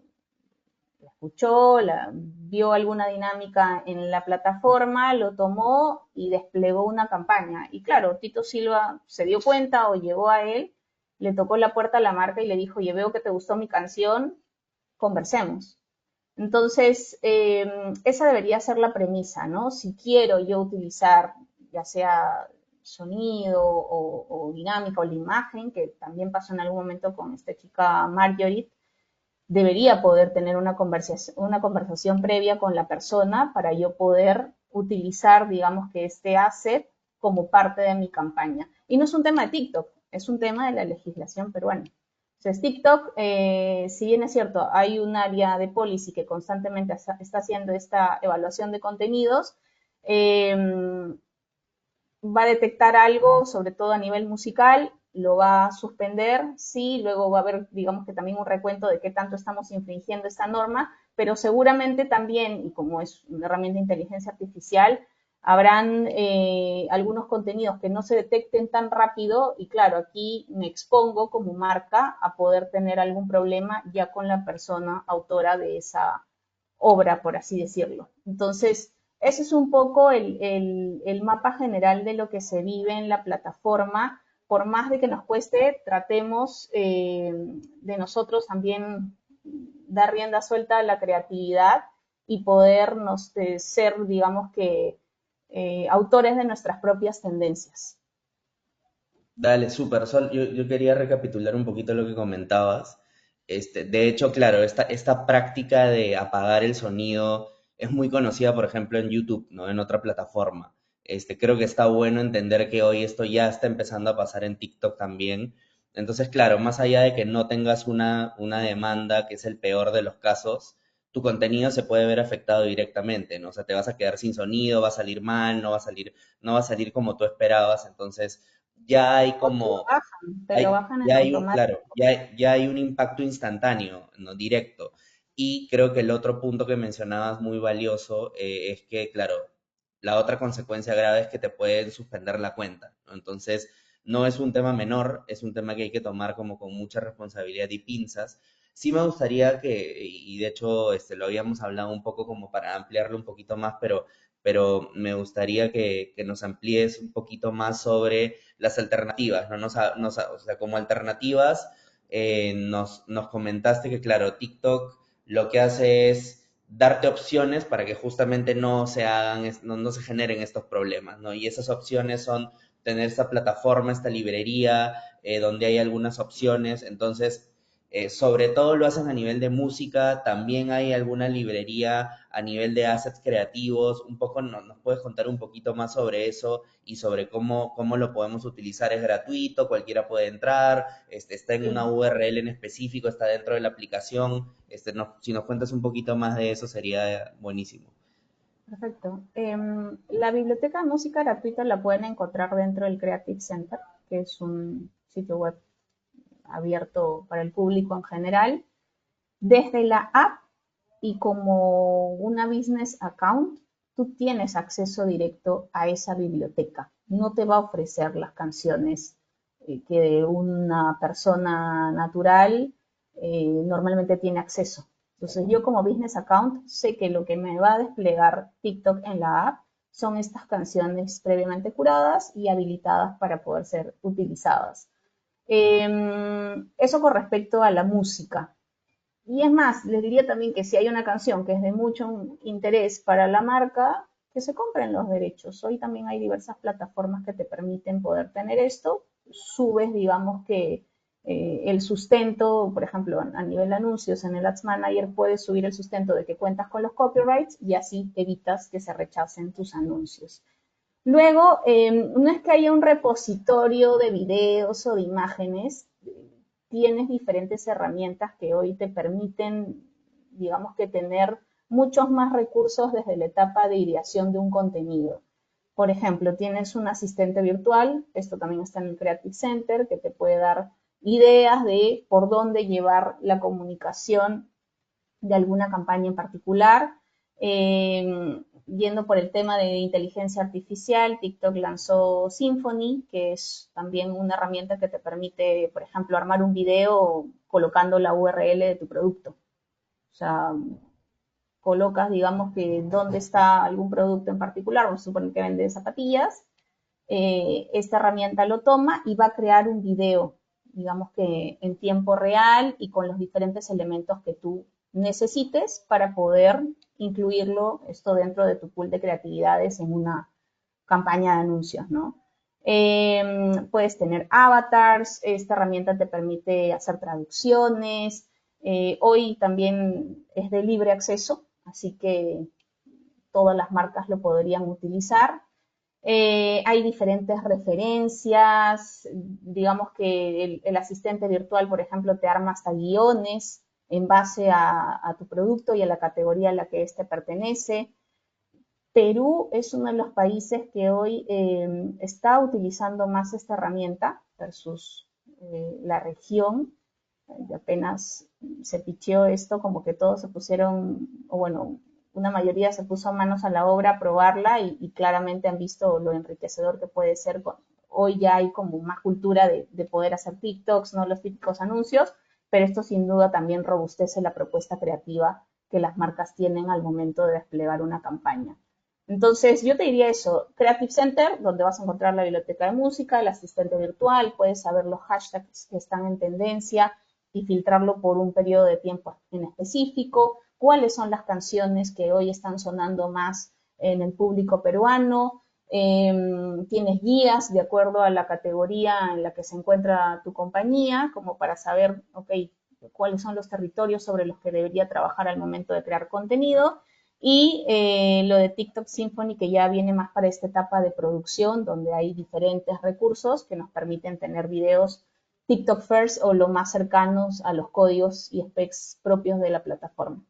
escuchó, vio alguna dinámica en la plataforma, lo tomó y desplegó una campaña. Y claro, Tito Silva se dio cuenta o llegó a él, le tocó la puerta a la marca y le dijo, oye, veo que te gustó mi canción, conversemos. Entonces, esa debería ser la premisa, ¿no? Si quiero yo utilizar, ya sea sonido o dinámica o la imagen, que también pasó en algún momento con esta chica Marjorie, debería poder tener una conversación previa con la persona para yo poder utilizar, digamos que este asset como parte de mi campaña. Y no es un tema de TikTok, es un tema de la legislación peruana. Entonces, TikTok, si bien es cierto, hay un área de policy que constantemente está haciendo esta evaluación de contenidos, eh, va a detectar algo, sobre todo a nivel musical, lo va a suspender, sí, luego va a haber, digamos que también un recuento de qué tanto estamos infringiendo esta norma, pero seguramente también, y como es una herramienta de inteligencia artificial, habrán algunos contenidos que no se detecten tan rápido y claro, aquí me expongo como marca a poder tener algún problema ya con la persona autora de esa obra, por así decirlo. Entonces, ese es un poco el mapa general de lo que se vive en la plataforma. Por más de que nos cueste, tratemos de nosotros también dar rienda suelta a la creatividad y podernos ser, digamos que, autores de nuestras propias tendencias. Dale, súper, Sol. Yo quería recapitular un poquito lo que comentabas. De hecho, claro, esta práctica de apagar el sonido es muy conocida, por ejemplo, en YouTube, ¿no? En otra plataforma. Creo que está bueno entender que hoy esto ya está empezando a pasar en TikTok también. Entonces, claro, más allá de que no tengas una demanda, que es el peor de los casos, tu contenido se puede ver afectado directamente, ¿no? O sea, te vas a quedar sin sonido, va a salir mal, no va a salir como tú esperabas. Entonces, ya hay O como, te lo bajan en ya hay un, automático. claro, ya hay un impacto instantáneo, no directo. Y creo que el otro punto que mencionabas muy valioso es que, claro, la otra consecuencia grave es que te pueden suspender la cuenta, ¿no? Entonces, no es un tema menor, es un tema que hay que tomar como con mucha responsabilidad y pinzas. Sí me gustaría y de hecho lo habíamos hablado un poco como para ampliarlo un poquito más, pero me gustaría que nos amplíes un poquito más sobre las alternativas, ¿no? O sea, como alternativas, nos comentaste que, claro, TikTok lo que hace es darte opciones para que justamente no se hagan, no se generen estos problemas, ¿no? Y esas opciones son tener esta plataforma, esta librería, donde hay algunas opciones. Entonces, sobre todo lo hacen a nivel de música, también hay alguna librería a nivel de assets creativos. Un poco nos puedes contar un poquito más sobre eso y sobre cómo lo podemos utilizar. Es gratuito, cualquiera puede entrar, está en una Sí. URL en específico, está dentro de la aplicación. Si nos cuentas un poquito más de eso sería buenísimo. Perfecto. La biblioteca de música gratuita la pueden encontrar dentro del Creative Center, que es un sitio web abierto para el público en general. Desde la app y como una business account, tú tienes acceso directo a esa biblioteca. No te va a ofrecer las canciones que una persona natural normalmente tiene acceso. Entonces yo como business account sé que lo que me va a desplegar TikTok en la app son estas canciones previamente curadas y habilitadas para poder ser utilizadas. Eso con respecto a la música. Y es más, les diría también que si hay una canción que es de mucho interés para la marca, que se compren los derechos. Hoy también hay diversas plataformas que te permiten poder tener esto. Subes, digamos que el sustento, por ejemplo, a nivel de anuncios en el Ads Manager, puedes subir el sustento de que cuentas con los copyrights y así evitas que se rechacen tus anuncios. Luego, no es que haya un repositorio de videos o de imágenes, tienes diferentes herramientas que hoy te permiten, digamos que tener muchos más recursos desde la etapa de ideación de un contenido. Por ejemplo, tienes un asistente virtual, esto también está en el Creative Center, que te puede dar ideas de por dónde llevar la comunicación de alguna campaña en particular. Yendo por el tema de inteligencia artificial, TikTok lanzó Symphony, que es también una herramienta que te permite, por ejemplo, armar un video colocando la URL de tu producto. O sea, colocas, digamos, que dónde está algún producto en particular, vamos a suponer que vende zapatillas, esta herramienta lo toma y va a crear un video, digamos que en tiempo real y con los diferentes elementos que tú necesites para poder incluirlo esto dentro de tu pool de creatividades en una campaña de anuncios, ¿no? Puedes tener avatars, esta herramienta te permite hacer traducciones, hoy también es de libre acceso, así que todas las marcas lo podrían utilizar. Hay diferentes referencias, digamos que el asistente virtual, por ejemplo, te arma hasta guiones en base a tu producto y a la categoría a la que éste pertenece. Perú es uno de los países que hoy está utilizando más esta herramienta versus la región. Apenas se picheó esto, como que todos se pusieron, o bueno, una mayoría se puso manos a la obra a probarla y claramente han visto lo enriquecedor que puede ser. Hoy ya hay como más cultura de poder hacer TikToks, no los típicos anuncios, pero esto sin duda también robustece la propuesta creativa que las marcas tienen al momento de desplegar una campaña. Entonces, yo te diría eso, Creative Center, donde vas a encontrar la biblioteca de música, el asistente virtual, puedes saber los hashtags que están en tendencia y filtrarlo por un periodo de tiempo en específico, cuáles son las canciones que hoy están sonando más en el público peruano. Tienes guías de acuerdo a la categoría en la que se encuentra tu compañía, como para saber, ok, cuáles son los territorios sobre los que debería trabajar al momento de crear contenido. Y lo de TikTok Symphony, que ya viene más para esta etapa de producción, donde hay diferentes recursos que nos permiten tener videos TikTok First o lo más cercanos a los códigos y specs propios de la plataforma.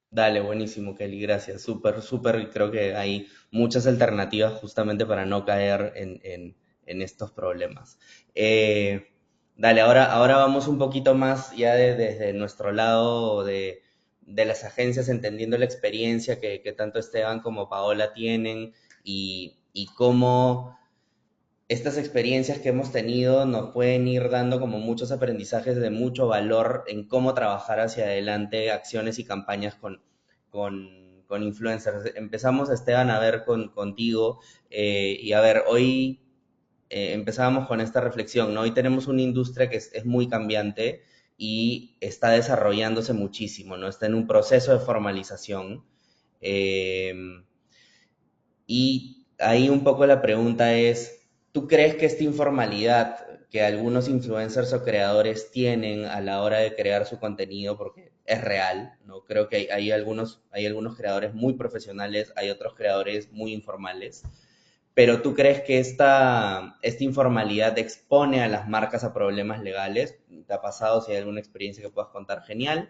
Dale, buenísimo, Kelly, gracias. Súper, súper, y creo que hay muchas alternativas justamente para no caer en estos problemas. Eh, Dale, ahora vamos un poquito más ya desde nuestro lado de las agencias, entendiendo la experiencia que tanto Esteban como Paola tienen y cómo estas experiencias que hemos tenido nos pueden ir dando como muchos aprendizajes de mucho valor en cómo trabajar hacia adelante acciones y campañas con influencers. Empezamos, Esteban, a ver contigo y a ver, hoy empezábamos con esta reflexión, ¿no? Hoy tenemos una industria que es muy cambiante y está desarrollándose muchísimo, ¿no? Está en un proceso de formalización. eh, y ahí un poco la pregunta es, ¿tú crees que esta informalidad que algunos influencers o creadores tienen a la hora de crear su contenido, porque es real, ¿no? Creo que hay algunos creadores muy profesionales, hay otros creadores muy informales, pero ¿tú crees que esta informalidad expone a las marcas a problemas legales? ¿Te ha pasado? Si hay alguna experiencia que puedas contar, genial.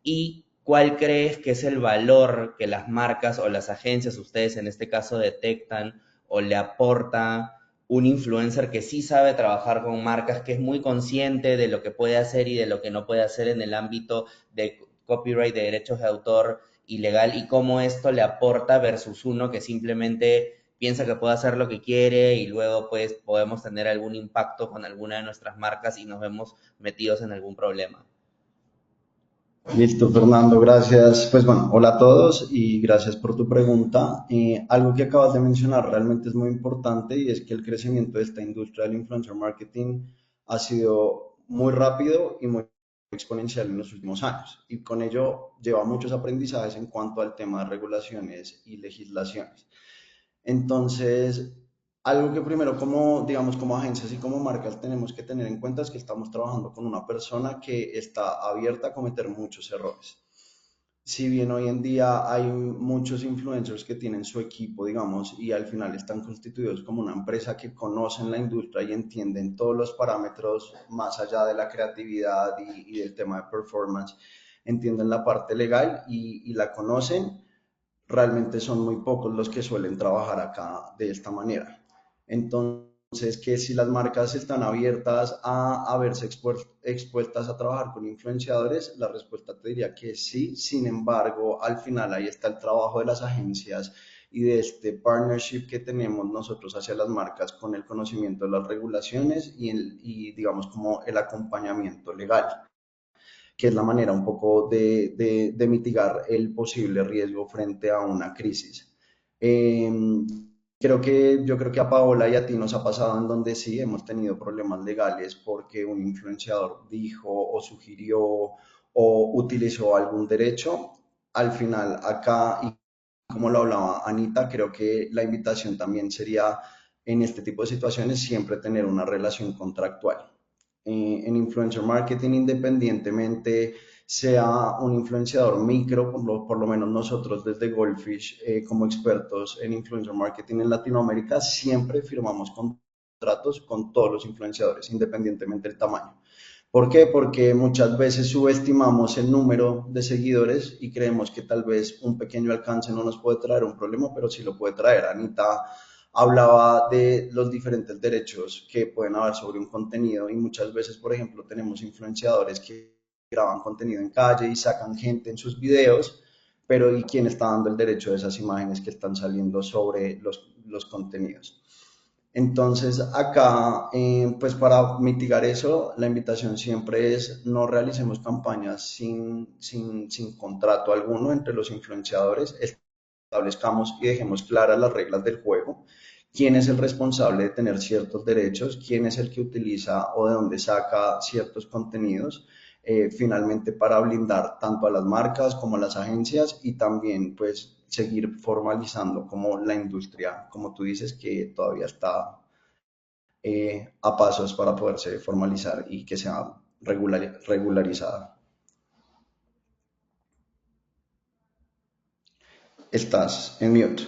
¿Y cuál crees que es el valor que las marcas o las agencias, ustedes en este caso, detectan o le aporta un influencer que sí sabe trabajar con marcas, que es muy consciente de lo que puede hacer y de lo que no puede hacer en el ámbito de copyright, de derechos de autor y legal, y cómo esto le aporta versus uno que simplemente piensa que puede hacer lo que quiere y luego pues podemos tener algún impacto con alguna de nuestras marcas y nos vemos metidos en algún problema? Listo, Fernando, gracias. Pues bueno, hola a todos y gracias por tu pregunta. Algo que acabas de mencionar realmente es muy importante y es que el crecimiento de esta industria del influencer marketing ha sido muy rápido y muy exponencial en los últimos años y con ello lleva muchos aprendizajes en cuanto al tema de regulaciones y legislaciones. Entonces, algo que primero como, digamos, como agencias y como marcas tenemos que tener en cuenta es que estamos trabajando con una persona que está abierta a cometer muchos errores. Si bien hoy en día hay muchos influencers que tienen su equipo, digamos, y al final están constituidos como una empresa que conocen la industria y entienden todos los parámetros más allá de la creatividad y del tema de performance, entienden la parte legal y la conocen, realmente son muy pocos los que suelen trabajar acá de esta manera. Entonces, que si las marcas están abiertas a verse expuestas a trabajar con influenciadores, la respuesta te diría que sí. Sin embargo, al final ahí está el trabajo de las agencias y de este partnership que tenemos nosotros hacia las marcas con el conocimiento de las regulaciones y digamos como el acompañamiento legal, que es la manera un poco de mitigar el posible riesgo frente a una crisis. Eh, yo creo que a Paola y a ti nos ha pasado en donde sí hemos tenido problemas legales porque un influenciador dijo o sugirió o utilizó algún derecho. Al final, acá, y como lo hablaba Anita, creo que la invitación también sería en este tipo de situaciones siempre tener una relación contractual. En influencer marketing, independientemente sea un influenciador micro, por lo menos nosotros desde Goldfish, como expertos en influencer marketing en Latinoamérica, siempre firmamos contratos con todos los influenciadores, independientemente del tamaño. ¿Por qué? Porque muchas veces subestimamos el número de seguidores y creemos que tal vez un pequeño alcance no nos puede traer un problema, pero sí lo puede traer. Anita hablaba de los diferentes derechos que pueden haber sobre un contenido y muchas veces, por ejemplo, tenemos influenciadores que graban contenido en calle y sacan gente en sus videos, pero ¿y quién está dando el derecho de esas imágenes que están saliendo sobre los contenidos? Entonces, acá, pues para mitigar eso, la invitación siempre es no realicemos campañas sin contrato alguno entre los influenciadores, establezcamos y dejemos claras las reglas del juego, quién es el responsable de tener ciertos derechos, quién es el que utiliza o de dónde saca ciertos contenidos, finalmente para blindar tanto a las marcas como a las agencias y también pues seguir formalizando como la industria, como tú dices, que todavía está a pasos para poderse formalizar y que sea regularizada. Estás en mute.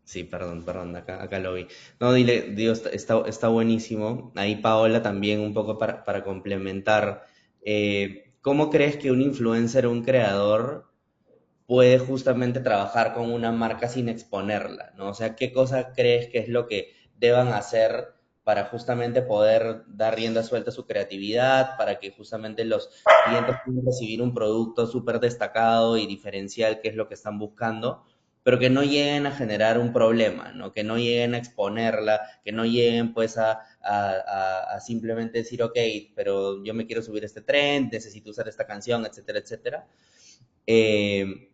Sí, perdón, acá lo vi. No, dile, Dios, está buenísimo. Ahí Paola también un poco para complementar. ¿Cómo crees que un influencer o un creador puede justamente trabajar con una marca sin exponerla, ¿no? O sea, ¿qué cosa crees que es lo que deban hacer para justamente poder dar rienda suelta a su creatividad, para que justamente los clientes puedan recibir un producto súper destacado y diferencial, que es lo que están buscando, pero que no lleguen a generar un problema, ¿no? Que no lleguen a exponerla, que no lleguen pues a simplemente decir, ok, pero yo me quiero subir este trend, necesito usar esta canción, etcétera, etcétera. Eh,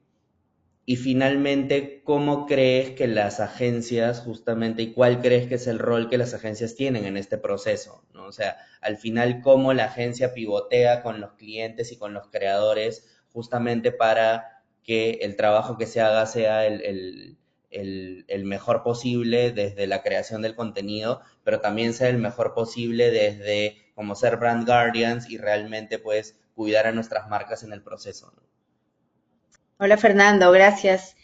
y finalmente, ¿cómo crees que las agencias, justamente, y cuál crees que es el rol que las agencias tienen en este proceso, ¿no? O sea, al final, ¿cómo la agencia pivotea con los clientes y con los creadores justamente para que el trabajo que se haga sea el mejor posible desde la creación del contenido, pero también sea el mejor posible desde como ser brand guardians y realmente pues cuidar a nuestras marcas en el proceso, ¿no? Hola Fernando, gracias.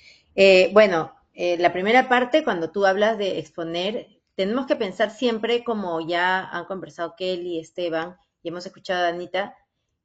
Bueno, la primera parte, cuando tú hablas de exponer, tenemos que pensar siempre, como ya han conversado Kelly, Esteban, y hemos escuchado a Anita,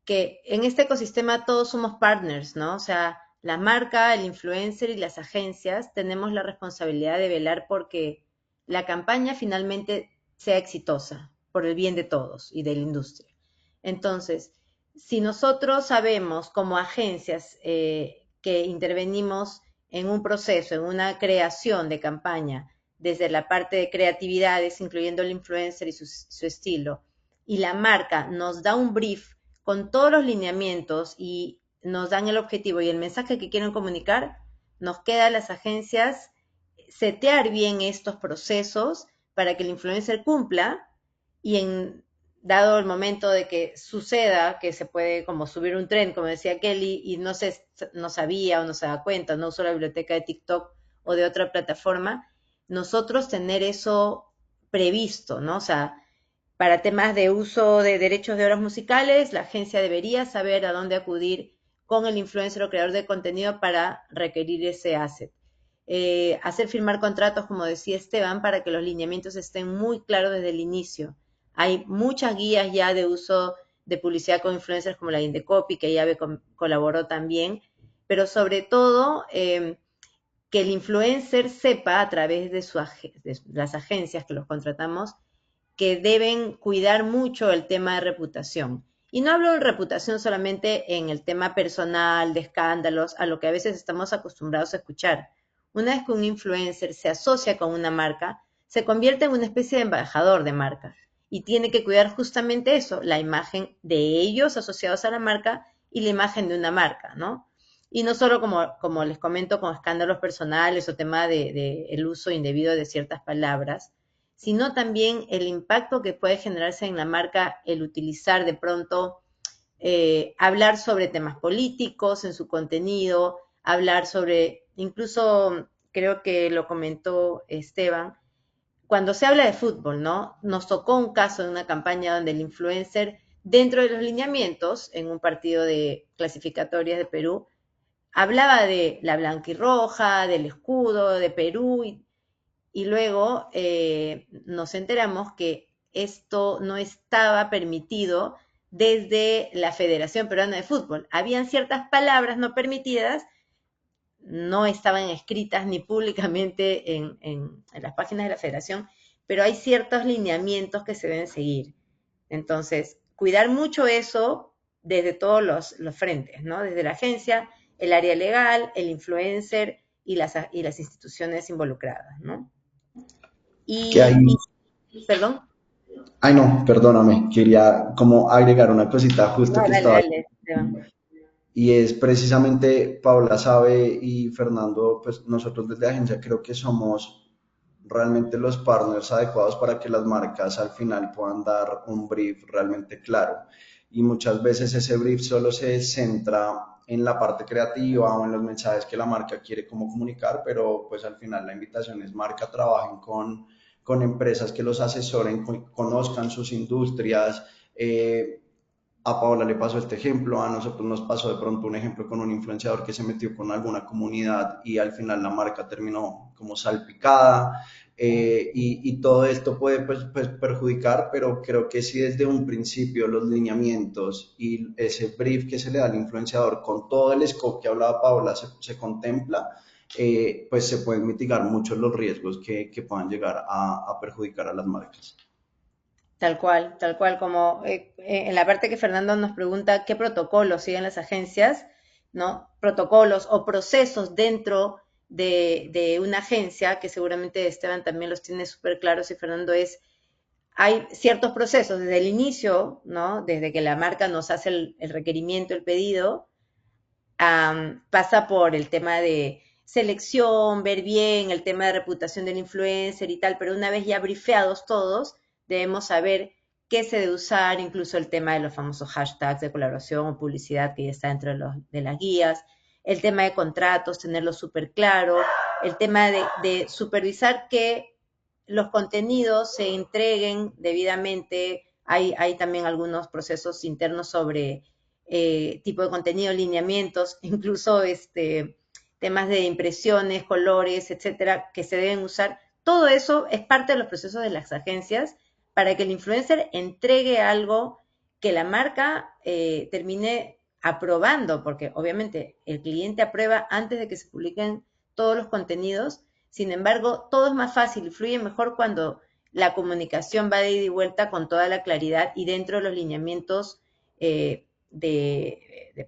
que en este ecosistema todos somos partners, ¿no? O sea, la marca, el influencer y las agencias tenemos la responsabilidad de velar porque la campaña finalmente sea exitosa, por el bien de todos y de la industria. Entonces, si nosotros sabemos como agencias que intervenimos en un proceso, en una creación de campaña, desde la parte de creatividades, incluyendo el influencer y su estilo, y la marca nos da un brief con todos los lineamientos y nos dan el objetivo y el mensaje que quieren comunicar, nos queda a las agencias setear bien estos procesos para que el influencer cumpla y en dado el momento de que suceda, que se puede como subir un tren, como decía Kelly, y no sabía o no se da cuenta, no usó la biblioteca de TikTok o de otra plataforma, nosotros tener eso previsto, ¿no? O sea, para temas de uso de derechos de obras musicales, la agencia debería saber a dónde acudir con el influencer o creador de contenido para requerir ese asset. Hacer firmar contratos, como decía Esteban, para que los lineamientos estén muy claros desde el inicio. Hay muchas guías ya de uso de publicidad con influencers como la Indecopy, que ya colaboró también, pero sobre todo que el influencer sepa a través de las agencias que los contratamos que deben cuidar mucho el tema de reputación. Y no hablo de reputación solamente en el tema personal, de escándalos, a lo que a veces estamos acostumbrados a escuchar. Una vez que un influencer se asocia con una marca, se convierte en una especie de embajador de marca y tiene que cuidar justamente eso, la imagen de ellos asociados a la marca y la imagen de una marca, ¿no? Y no solo como les comento con escándalos personales o tema de el uso indebido de ciertas palabras, sino también el impacto que puede generarse en la marca el utilizar de pronto, hablar sobre temas políticos en su contenido, hablar sobre, incluso creo que lo comentó Esteban, cuando se habla de fútbol, ¿no? Nos tocó un caso de una campaña donde el influencer, dentro de los lineamientos, en un partido de clasificatorias de Perú, hablaba de la blanquirroja, del escudo de Perú y luego nos enteramos que esto no estaba permitido desde la Federación Peruana de Fútbol. Habían ciertas palabras no permitidas, no estaban escritas ni públicamente en las páginas de la Federación, pero hay ciertos lineamientos que se deben seguir. Entonces, cuidar mucho eso desde todos los frentes, ¿no? Desde la agencia, el área legal, el influencer y las instituciones involucradas, ¿no? Que hay, Perdón. ay no, perdóname, quería como agregar una cosita justo No, que dale, estaba dale, Esteban. y es precisamente Paula sabe y Fernando, pues nosotros desde la agencia creo que somos realmente los partners adecuados para que las marcas al final puedan dar un brief realmente claro. Y muchas veces ese brief solo se centra en la parte creativa o en los mensajes que la marca quiere como comunicar, pero pues al final la invitación es marca, trabajen con empresas que los asesoren, conozcan sus industrias. A Paola le pasó este ejemplo, a nosotros nos pasó de pronto un ejemplo con un influenciador que se metió con alguna comunidad y al final la marca terminó como salpicada. Y todo esto puede pues, perjudicar, pero creo que si desde un principio los lineamientos y ese brief que se le da al influenciador con todo el scope que hablaba Paola se contempla, pues se pueden mitigar muchos los riesgos que puedan llegar a perjudicar a las marcas. Tal cual, como en la parte que Fernando nos pregunta qué protocolos siguen las agencias, ¿no? Protocolos o procesos dentro de una agencia, que seguramente Esteban también los tiene súper claros y Fernando hay ciertos procesos desde el inicio, ¿no? Desde que la marca nos hace el requerimiento, el pedido, pasa por el tema de selección, ver bien el tema de reputación del influencer y tal, pero una vez ya brifeados todos, debemos saber qué se debe usar, incluso el tema de los famosos hashtags de colaboración o publicidad que ya está dentro de las guías, el tema de contratos, tenerlo súper claro, el tema de supervisar que los contenidos se entreguen debidamente. Hay también algunos procesos internos sobre tipo de contenido, lineamientos, incluso temas de impresiones, colores, etcétera, que se deben usar. Todo eso es parte de los procesos de las agencias para que el influencer entregue algo que la marca termine aprobando, porque obviamente el cliente aprueba antes de que se publiquen todos los contenidos. Sin embargo, todo es más fácil y fluye mejor cuando la comunicación va de ida y vuelta con toda la claridad y dentro de los lineamientos de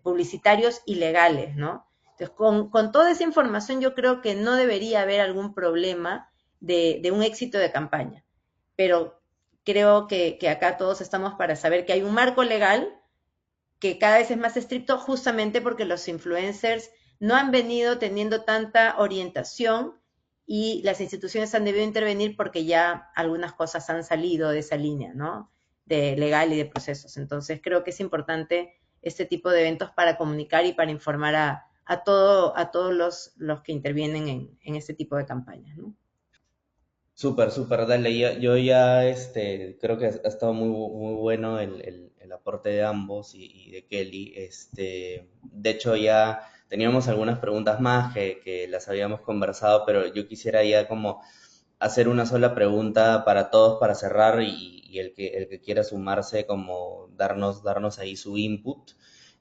publicitarios y legales, ¿no? Entonces, con toda esa información yo creo que no debería haber algún problema de un éxito de campaña, pero creo que acá todos estamos para saber que hay un marco legal que cada vez es más estricto justamente porque los influencers no han venido teniendo tanta orientación y las instituciones han debido intervenir porque ya algunas cosas han salido de esa línea, ¿no? De legal y de procesos. Entonces creo que es importante este tipo de eventos para comunicar y para informar a todos los que intervienen en este tipo de campañas, ¿no? Súper, súper, dale. Yo ya creo que ha estado muy bueno el aporte de ambos y de Kelly. De hecho, ya teníamos algunas preguntas más que las habíamos conversado, pero yo quisiera ya como hacer una sola pregunta para todos para cerrar y el que quiera sumarse, como darnos ahí su input.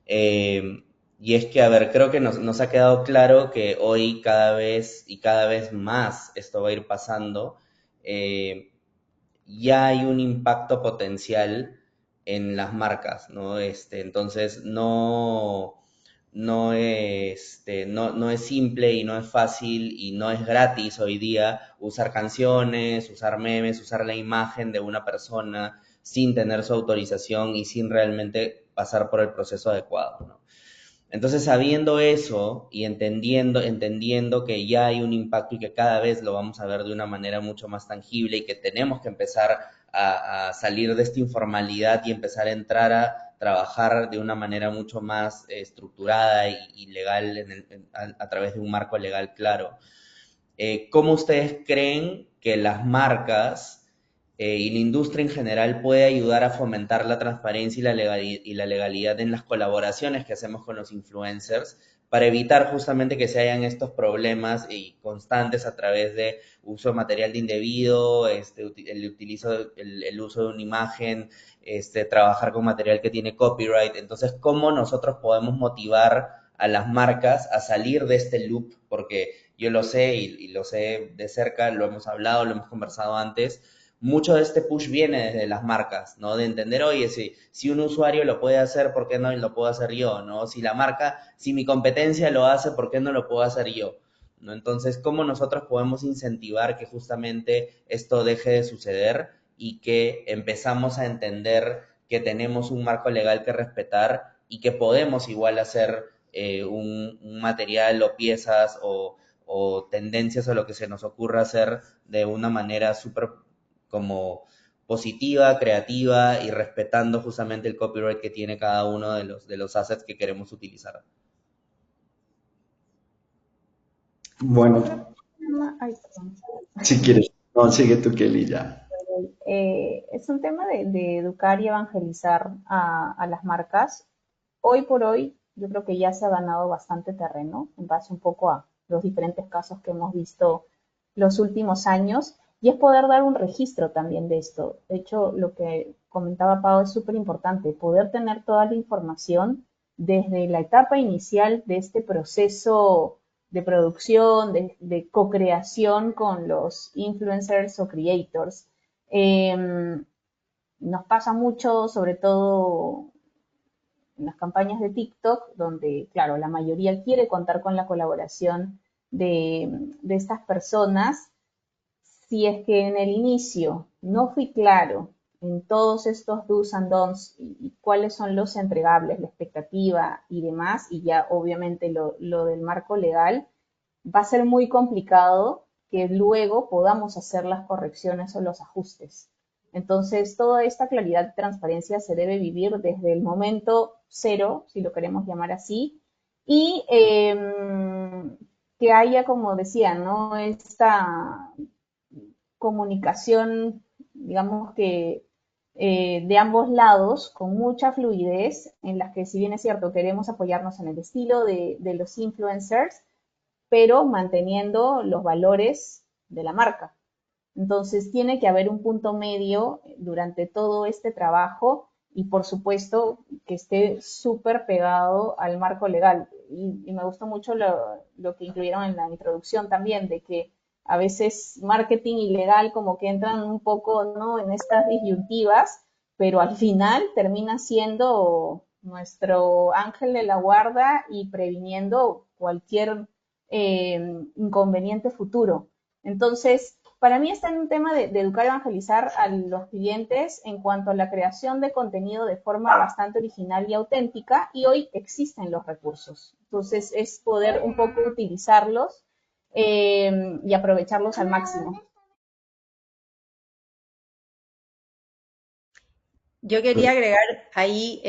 Y es que, a ver, creo que nos ha quedado claro que hoy cada vez más esto va a ir pasando. eh, ya hay un impacto potencial en las marcas, ¿no? Entonces no es simple y no es fácil y no es gratis hoy día usar canciones, usar memes, usar la imagen de una persona sin tener su autorización y sin realmente pasar por el proceso adecuado, ¿no? Entonces, sabiendo eso y entendiendo que ya hay un impacto y que cada vez lo vamos a ver de una manera mucho más tangible y que tenemos que empezar a salir de esta informalidad y empezar a entrar a trabajar de una manera mucho más estructurada y legal a través de un marco legal claro. ¿Cómo ustedes creen que las marcas y la industria en general puede ayudar a fomentar la transparencia y la legalidad en las colaboraciones que hacemos con los influencers para evitar justamente que se hayan estos problemas y constantes a través de uso de material de indebido, el uso de una imagen, trabajar con material que tiene copyright? Entonces, ¿cómo nosotros podemos motivar a las marcas a salir de este loop? Porque yo lo sé y lo sé de cerca, lo hemos hablado, lo hemos conversado antes. Mucho de este push viene desde las marcas, ¿no? De entender, oye, si un usuario lo puede hacer, ¿por qué no lo puedo hacer yo, ¿no? Si mi competencia lo hace, ¿por qué no lo puedo hacer yo? ¿No? Entonces, ¿cómo nosotros podemos incentivar que justamente esto deje de suceder y que empezamos a entender que tenemos un marco legal que respetar y que podemos igual hacer un material o piezas o tendencias o lo que se nos ocurra hacer de una manera súper como positiva, creativa y respetando justamente el copyright que tiene cada uno de los assets que queremos utilizar. Bueno, Ay, perdón. si quieres, no, sigue tú, Kelly, ya. Es un tema de educar y evangelizar a las marcas. Hoy por hoy, yo creo que ya se ha ganado bastante terreno en base un poco a los diferentes casos que hemos visto los últimos años, y es poder dar un registro también de esto. De hecho, lo que comentaba Pau es súper importante, poder tener toda la información desde la etapa inicial de este proceso de producción, de co-creación con los influencers o creators. Nos pasa mucho, sobre todo en las campañas de TikTok, donde, claro, la mayoría quiere contar con la colaboración de estas personas. Si es que en el inicio no fui claro en todos estos do's and don'ts y cuáles son los entregables, la expectativa y demás, y ya obviamente lo del marco legal, va a ser muy complicado que luego podamos hacer las correcciones o los ajustes. Entonces, toda esta claridad y transparencia se debe vivir desde el momento cero, si lo queremos llamar así, y que haya, como decía, ¿no? Esta comunicación, digamos que de ambos lados, con mucha fluidez, en las que si bien es cierto, queremos apoyarnos en el estilo de los influencers, pero manteniendo los valores de la marca. Entonces tiene que haber un punto medio durante todo este trabajo y por supuesto que esté súper pegado al marco legal. Y me gustó mucho lo que incluyeron en la introducción también, de que a veces marketing y legal como que entran un poco, ¿no?, en estas disyuntivas, pero al final termina siendo nuestro ángel de la guarda y previniendo cualquier inconveniente futuro. Entonces, para mí está en un tema de educar y evangelizar a los clientes en cuanto a la creación de contenido de forma bastante original y auténtica, y hoy existen los recursos. Entonces, es poder un poco utilizarlos y aprovecharlos al máximo. Yo quería agregar ahí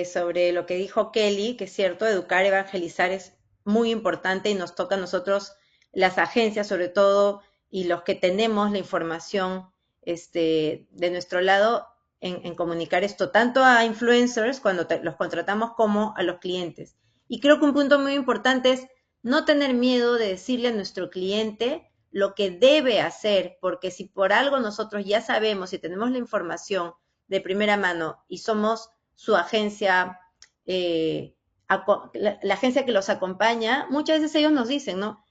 sobre lo que dijo Kelly, que es cierto, educar, evangelizar es muy importante y nos toca a nosotros, las agencias sobre todo, y los que tenemos la información de nuestro lado en comunicar esto tanto a influencers cuando los contratamos como a los clientes. Y creo que un punto muy importante es no tener miedo de decirle a nuestro cliente lo que debe hacer, porque si por algo nosotros ya sabemos y tenemos la información de primera mano y somos su agencia, la agencia que los acompaña, muchas veces ellos nos dicen, ¿no?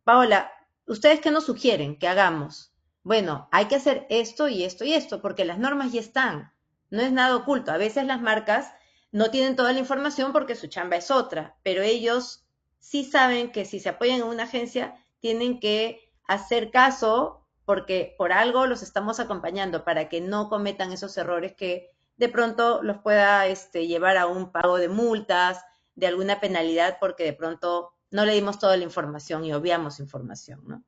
Paola, ¿ustedes qué nos sugieren que hagamos? Bueno, hay que hacer esto y esto y esto, porque las normas ya están, no es nada oculto. A veces las marcas no tienen toda la información porque su chamba es otra, pero ellos sí saben que si se apoyan en una agencia, tienen que hacer caso porque por algo los estamos acompañando para que no cometan esos errores que de pronto los pueda llevar a un pago de multas, de alguna penalidad, porque de pronto no le dimos toda la información y obviamos información, ¿no?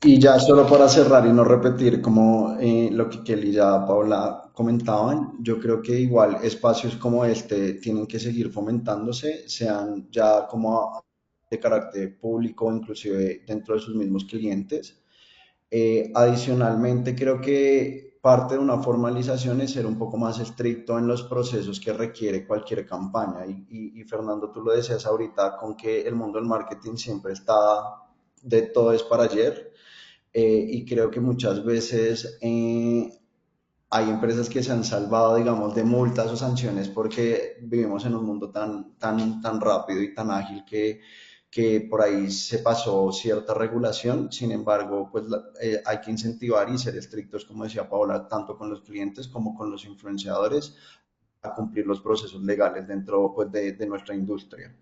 Y ya solo para cerrar y no repetir como lo que Kelly ya Paula comentaban, yo creo que igual espacios como este tienen que seguir fomentándose, sean ya como de carácter público, inclusive dentro de sus mismos clientes. Adicionalmente, creo que parte de una formalización es ser un poco más estricto en los procesos que requiere cualquier campaña. Y Fernando, tú lo decías ahorita, con que el mundo del marketing siempre está de todo es para ayer. Y creo que muchas veces hay empresas que se han salvado, digamos, de multas o sanciones porque vivimos en un mundo tan rápido y tan ágil que por ahí se pasó cierta regulación. Sin embargo, pues hay que incentivar y ser estrictos, como decía Paola, tanto con los clientes como con los influenciadores a cumplir los procesos legales dentro, pues, de nuestra industria.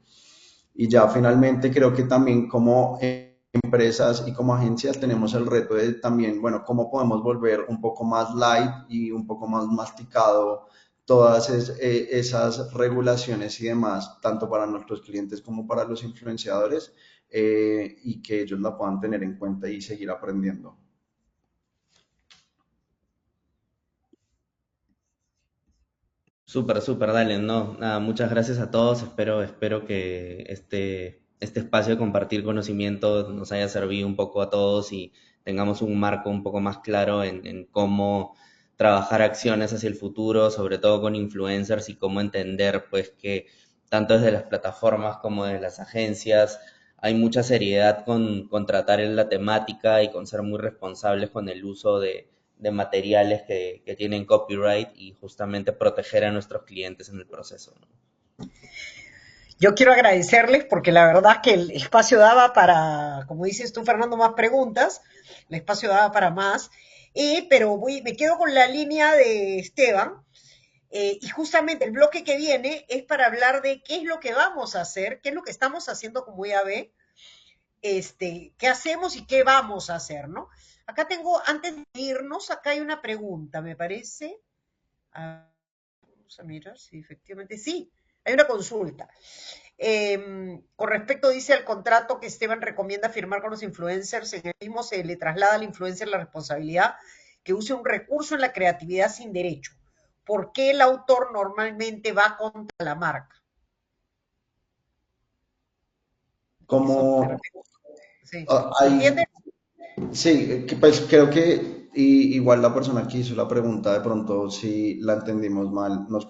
Y ya finalmente creo que también como empresas y como agencias tenemos el reto de también, bueno, cómo podemos volver un poco más light y un poco más masticado todas esas regulaciones y demás, tanto para nuestros clientes como para los influenciadores, y que ellos la puedan tener en cuenta y seguir aprendiendo. Súper, súper, dale, no, nada, muchas gracias a todos, espero que este espacio de compartir conocimiento nos haya servido un poco a todos y tengamos un marco un poco más claro en cómo trabajar acciones hacia el futuro, sobre todo con influencers y cómo entender pues que tanto desde las plataformas como desde las agencias hay mucha seriedad con tratar en la temática y con ser muy responsables con el uso de materiales que tienen copyright y justamente proteger a nuestros clientes en el proceso, ¿no? Yo quiero agradecerles porque la verdad que el espacio daba para, como dices tú, Fernando, más preguntas, el espacio daba para más, pero me quedo con la línea de Esteban, y justamente el bloque que viene es para hablar de qué es lo que vamos a hacer, qué es lo que estamos haciendo como IAB, qué hacemos y qué vamos a hacer, ¿no? Acá tengo, antes de irnos, acá hay una pregunta, me parece. Vamos a mirar si efectivamente sí, hay una consulta. Con respecto, dice, al contrato que Esteban recomienda firmar con los influencers, en el mismo se le traslada al influencer la responsabilidad que use un recurso en la creatividad sin derecho. ¿Por qué el autor normalmente va contra la marca? Eso de Como repente, sí. ¿Se hay, entiende? sí, pues creo que igual la persona que hizo la pregunta, de pronto si la entendimos mal, nos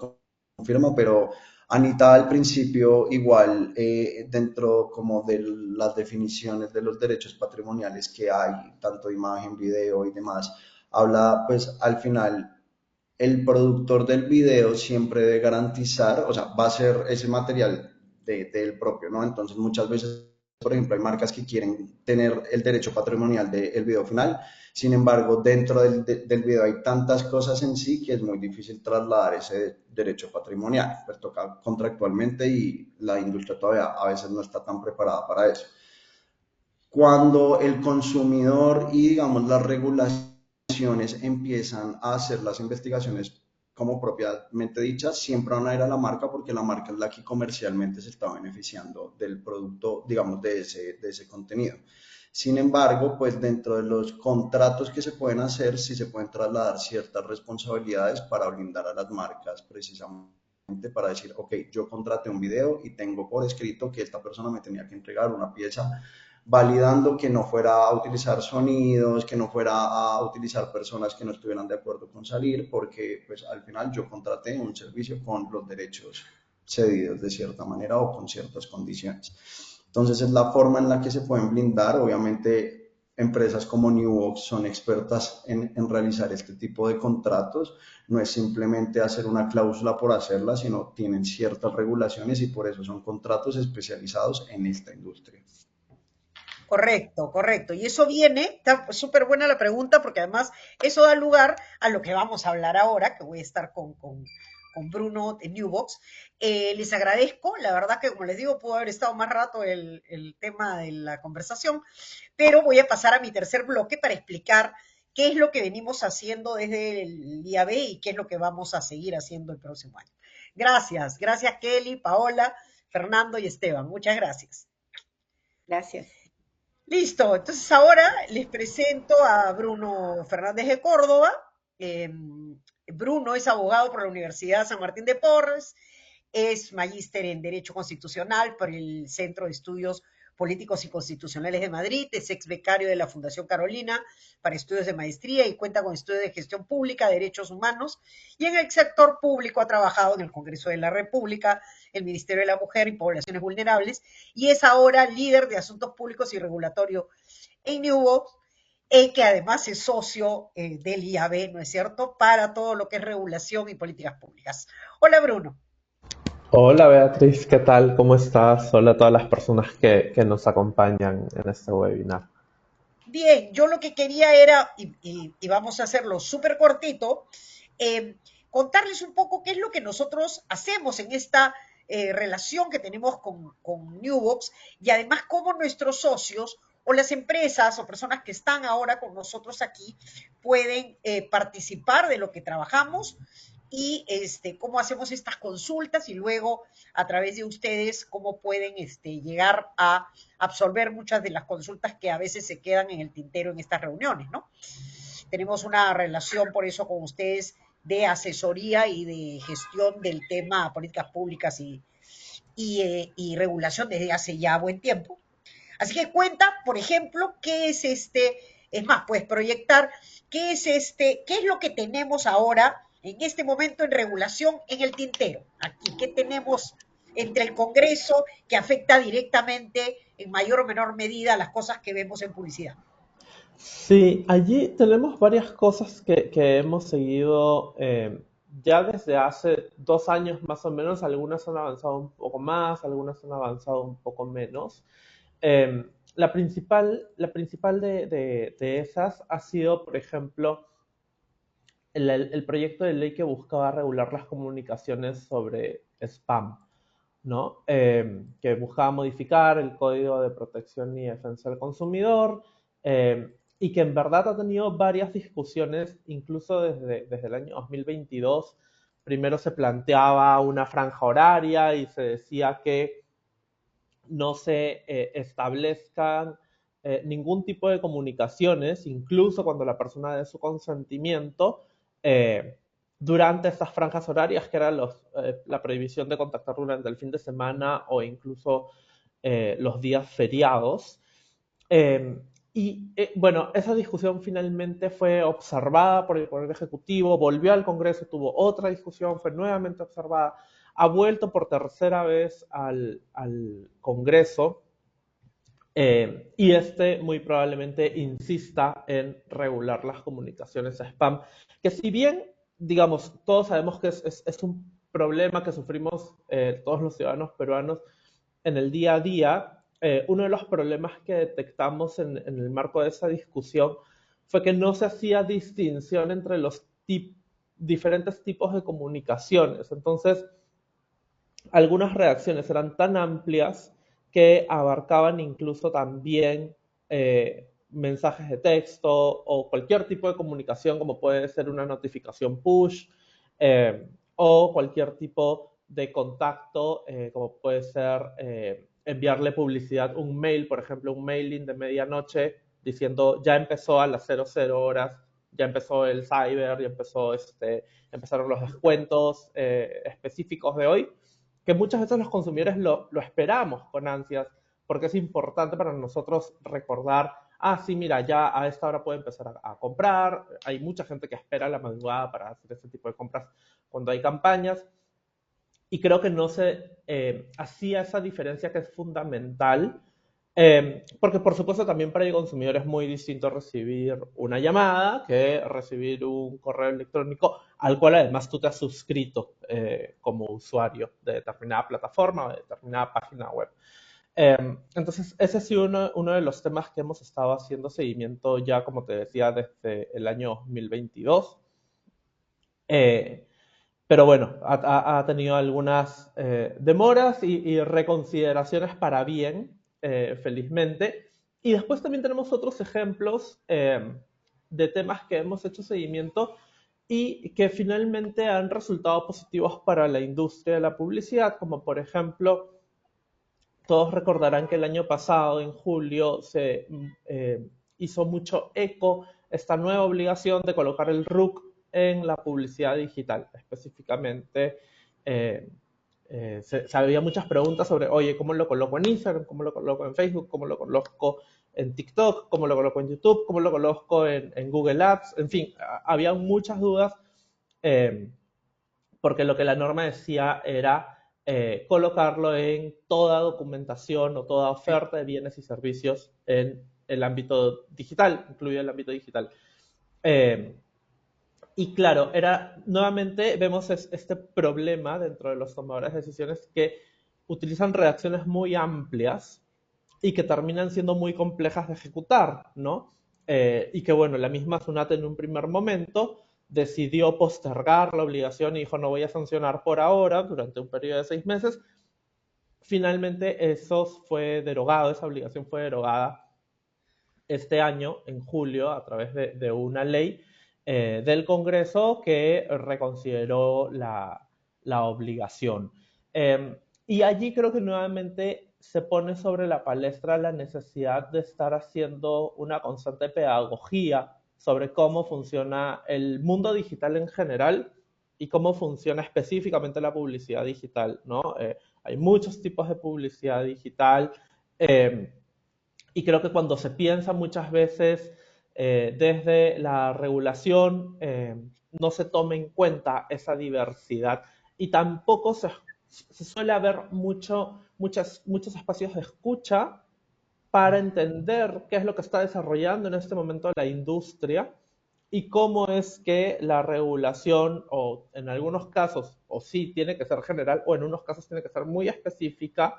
confirma, pero Anita al principio igual, dentro como de las definiciones de los derechos patrimoniales que hay, tanto imagen, video y demás, habla pues al final el productor del video siempre debe garantizar, o sea, va a ser ese material del propio, ¿no? Entonces muchas veces, por ejemplo, hay marcas que quieren tener el derecho patrimonial del video final, sin embargo, dentro del video hay tantas cosas en sí que es muy difícil trasladar ese derecho patrimonial, pues toca contractualmente y la industria todavía a veces no está tan preparada para eso. Cuando el consumidor y, digamos, las regulaciones empiezan a hacer las investigaciones como propiamente dichas, siempre van a ir a la marca porque la marca es la que comercialmente se está beneficiando del producto, digamos, de ese contenido. Sin embargo, pues dentro de los contratos que se pueden hacer, sí se pueden trasladar ciertas responsabilidades para blindar a las marcas precisamente para decir, ok, yo contraté un video y tengo por escrito que esta persona me tenía que entregar una pieza validando que no fuera a utilizar sonidos, que no fuera a utilizar personas que no estuvieran de acuerdo con salir, porque pues al final yo contraté un servicio con los derechos cedidos de cierta manera o con ciertas condiciones. Entonces es la forma en la que se pueden blindar. Obviamente empresas como Newbox son expertas en realizar este tipo de contratos. No es simplemente hacer una cláusula por hacerla, sino tienen ciertas regulaciones y por eso son contratos especializados en esta industria. Correcto, correcto. Y eso viene, está súper buena la pregunta, porque además eso da lugar a lo que vamos a hablar ahora, que voy a estar con Bruno de Newbox. Les agradezco, la verdad que como les digo, pudo haber estado más rato el tema de la conversación, pero voy a pasar a mi tercer bloque para explicar qué es lo que venimos haciendo desde el día B y qué es lo que vamos a seguir haciendo el próximo año. Gracias, gracias Kelly, Paola, Fernando y Esteban. Muchas gracias. Gracias. Listo, entonces ahora les presento a Bruno Fernández de Córdoba. Eh, Bruno es abogado por la Universidad San Martín de Porres, es magíster en Derecho Constitucional por el Centro de Estudios Políticos y Constitucionales de Madrid, es ex becario de la Fundación Carolina para estudios de maestría y cuenta con estudios de gestión pública, derechos humanos, y en el sector público ha trabajado en el Congreso de la República, el Ministerio de la Mujer y Poblaciones Vulnerables, y es ahora líder de Asuntos Públicos y Regulatorio en Newbox, que además es socio del IAB, ¿no es cierto?, para todo lo que es regulación y políticas públicas. Hola, Bruno. Hola Beatriz, ¿qué tal? ¿Cómo estás? Hola a todas las personas que nos acompañan en este webinar. Bien, yo lo que quería era, y vamos a hacerlo súper cortito, eh, contarles un poco qué es lo que nosotros hacemos en esta relación que tenemos con Newbox y además cómo nuestros socios o las empresas o personas que están ahora con nosotros aquí pueden participar de lo que trabajamos y cómo hacemos estas consultas y luego a través de ustedes cómo pueden llegar a absorber muchas de las consultas que a veces se quedan en el tintero en estas reuniones, ¿no? Tenemos una relación por eso con ustedes de asesoría y de gestión del tema políticas públicas y regulación desde hace ya buen tiempo. Así que cuenta, por ejemplo, qué es es más, puedes proyectar qué es qué es lo que tenemos ahora en este momento en regulación en el tintero. Aquí, ¿qué tenemos entre el Congreso que afecta directamente en mayor o menor medida a las cosas que vemos en publicidad? Sí, allí tenemos varias cosas que hemos seguido ya desde hace 2 años más o menos. Algunas han avanzado un poco más, algunas han avanzado un poco menos. La principal de esas ha sido, por ejemplo, el proyecto de ley que buscaba regular las comunicaciones sobre spam, ¿no? Que buscaba modificar el Código de Protección y Defensa del Consumidor, y que en verdad ha tenido varias discusiones, incluso desde el año 2022. Primero se planteaba una franja horaria y se decía que no se establezcan ningún tipo de comunicaciones, incluso cuando la persona dé su consentimiento, eh, durante estas franjas horarias, que eran la prohibición de contactar durante el fin de semana o incluso los días feriados. Eh, bueno, esa discusión finalmente fue observada por el Poder Ejecutivo, volvió al Congreso, tuvo otra discusión, fue nuevamente observada, ha vuelto por tercera vez al Congreso, y muy probablemente insista en regular las comunicaciones spam, que si bien, digamos, todos sabemos que es un problema que sufrimos todos los ciudadanos peruanos en el día a día, uno de los problemas que detectamos en el marco de esa discusión fue que no se hacía distinción entre los diferentes tipos de comunicaciones. Entonces, algunas redacciones eran tan amplias que abarcaban incluso también mensajes de texto o cualquier tipo de comunicación, como puede ser una notificación push, o cualquier tipo de contacto, como puede ser enviarle publicidad, un mail, por ejemplo, un mailing de medianoche diciendo ya empezó a las 00 horas, ya empezó el cyber, ya empezaron los descuentos específicos de hoy, que muchas veces los consumidores lo esperamos con ansias, porque es importante para nosotros recordar, sí, mira, ya a esta hora puedo empezar a comprar. Hay mucha gente que espera la madrugada para hacer ese tipo de compras cuando hay campañas, y creo que no se hacía esa diferencia que es fundamental, porque por supuesto también para el consumidor es muy distinto recibir una llamada que recibir un correo electrónico al cual además tú te has suscrito como usuario de determinada plataforma o de determinada página web. Entonces, ese ha sido uno de los temas que hemos estado haciendo seguimiento ya, como te decía, desde el año 2022. Pero bueno, ha tenido algunas demoras y reconsideraciones para bien, felizmente. Y después también tenemos otros ejemplos de temas que hemos hecho seguimiento y que finalmente han resultado positivos para la industria de la publicidad, como por ejemplo, todos recordarán que el año pasado, en julio, se hizo mucho eco esta nueva obligación de colocar el RUC en la publicidad digital. Específicamente, había muchas preguntas sobre, oye, ¿cómo lo coloco en Instagram? ¿Cómo lo coloco en Facebook? ¿Cómo lo coloco en TikTok? ¿Cómo lo coloco en YouTube? ¿Cómo lo coloco en Google Ads? En fin, había muchas dudas, porque lo que la norma decía era colocarlo en toda documentación o toda oferta de bienes y servicios en el ámbito digital, incluido el ámbito digital. Y claro, nuevamente vemos este problema dentro de los tomadores de decisiones que utilizan redacciones muy amplias y que terminan siendo muy complejas de ejecutar, ¿no? Y que bueno, la misma SUNAT en un primer momento decidió postergar la obligación y dijo no voy a sancionar por ahora durante un periodo de 6 meses. Finalmente esa obligación fue derogada este año, en julio, a través de una ley del Congreso que reconsideró la obligación. Y allí creo que nuevamente se pone sobre la palestra la necesidad de estar haciendo una constante pedagogía sobre cómo funciona el mundo digital en general y cómo funciona específicamente la publicidad digital, ¿no? Hay muchos tipos de publicidad digital y creo que cuando se piensa muchas veces desde la regulación no se toma en cuenta esa diversidad y tampoco se suele haber muchos espacios de escucha para entender qué es lo que está desarrollando en este momento la industria y cómo es que la regulación, o en algunos casos, o sí tiene que ser general, o en unos casos tiene que ser muy específica,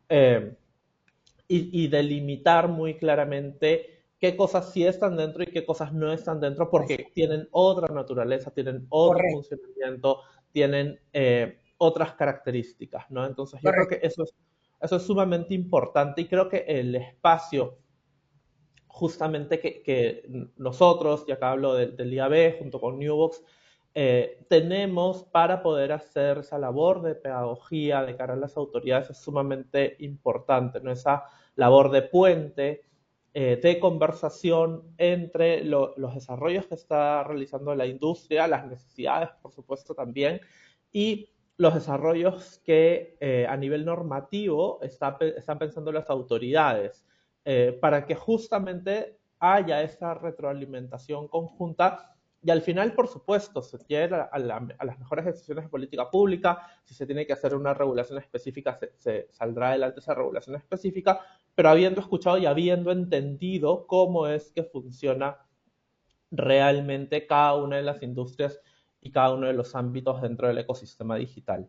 eh, y delimitar muy claramente qué cosas sí están dentro y qué cosas no están dentro porque tienen otra naturaleza, tienen otro Correcto, funcionamiento, tienen otras características, ¿no? Entonces yo creo que correcto. eso es sumamente importante y creo que el espacio justamente que nosotros, y acá hablo del IAB junto con Newbox, tenemos para poder hacer esa labor de pedagogía de cara a las autoridades es sumamente importante, ¿no? Esa labor de puente, de conversación entre los desarrollos que está realizando la industria, las necesidades, por supuesto, también, y los desarrollos que a nivel normativo están pensando las autoridades para que justamente haya esa retroalimentación conjunta y al final, por supuesto, se llega a las mejores decisiones de política pública. Si se tiene que hacer una regulación específica, se saldrá adelante esa regulación específica, pero habiendo escuchado y habiendo entendido cómo es que funciona realmente cada una de las industrias y cada uno de los ámbitos dentro del ecosistema digital.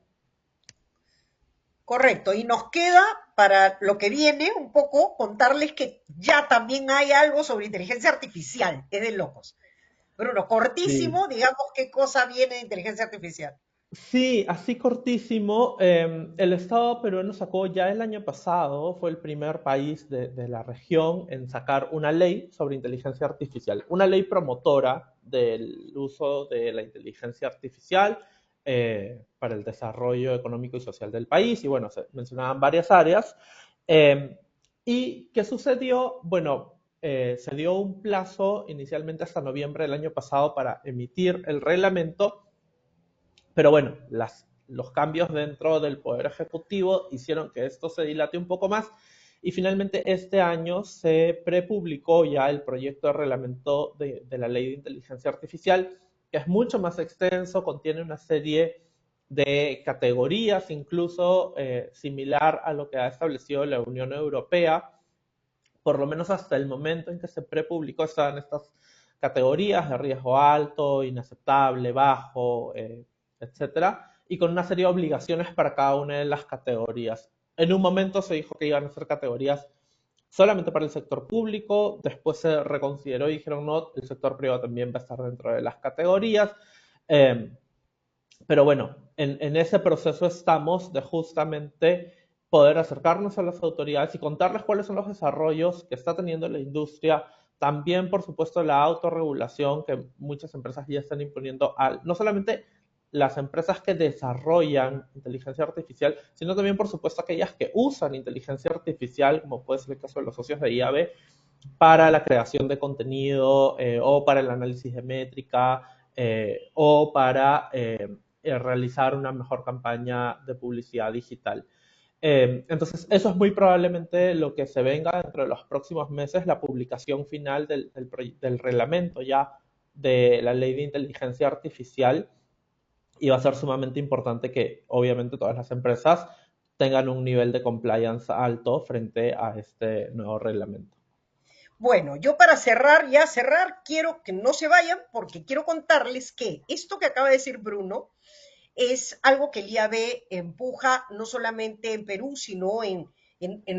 Correcto, y nos queda para lo que viene un poco contarles que ya también hay algo sobre inteligencia artificial, es de locos. Bruno, Sí. cortísimo, digamos qué cosa viene de inteligencia artificial. Sí, así cortísimo. El Estado peruano sacó ya el año pasado, fue el primer país de la región en sacar una ley sobre inteligencia artificial, una ley promotora del uso de la inteligencia artificial para el desarrollo económico y social del país. Y bueno, se mencionaban varias áreas. Eh, ¿Y qué sucedió? Bueno, se dio un plazo inicialmente hasta noviembre del año pasado para emitir el reglamento pero bueno, los cambios dentro del Poder Ejecutivo hicieron que esto se dilate un poco más y finalmente este año se prepublicó ya el proyecto de reglamento de la Ley de Inteligencia Artificial, que es mucho más extenso, contiene una serie de categorías, incluso similar a lo que ha establecido la Unión Europea, por lo menos hasta el momento en que se prepublicó estaban estas categorías de riesgo alto, inaceptable, bajo, etcétera, y con una serie de obligaciones para cada una de las categorías. En un momento se dijo que iban a ser categorías solamente para el sector público, después se reconsideró y dijeron no, el sector privado también va a estar dentro de las categorías. Eh, pero bueno, en ese proceso estamos de justamente poder acercarnos a las autoridades y contarles cuáles son los desarrollos que está teniendo la industria. También, por supuesto, la autorregulación que muchas empresas ya están imponiendo, no solamente las empresas que desarrollan inteligencia artificial, sino también, por supuesto, aquellas que usan inteligencia artificial, como puede ser el caso de los socios de IAB, para la creación de contenido o para el análisis de métrica o para realizar una mejor campaña de publicidad digital. Entonces, eso es muy probablemente lo que se venga dentro de los próximos meses, la publicación final del reglamento ya de la ley de inteligencia artificial y va a ser sumamente importante que obviamente todas las empresas tengan un nivel de compliance alto frente a este nuevo reglamento. Bueno, yo para cerrar, ya cerrar, quiero que no se vayan porque quiero contarles que esto que acaba de decir Bruno es algo que el IAB empuja no solamente en Perú, sino en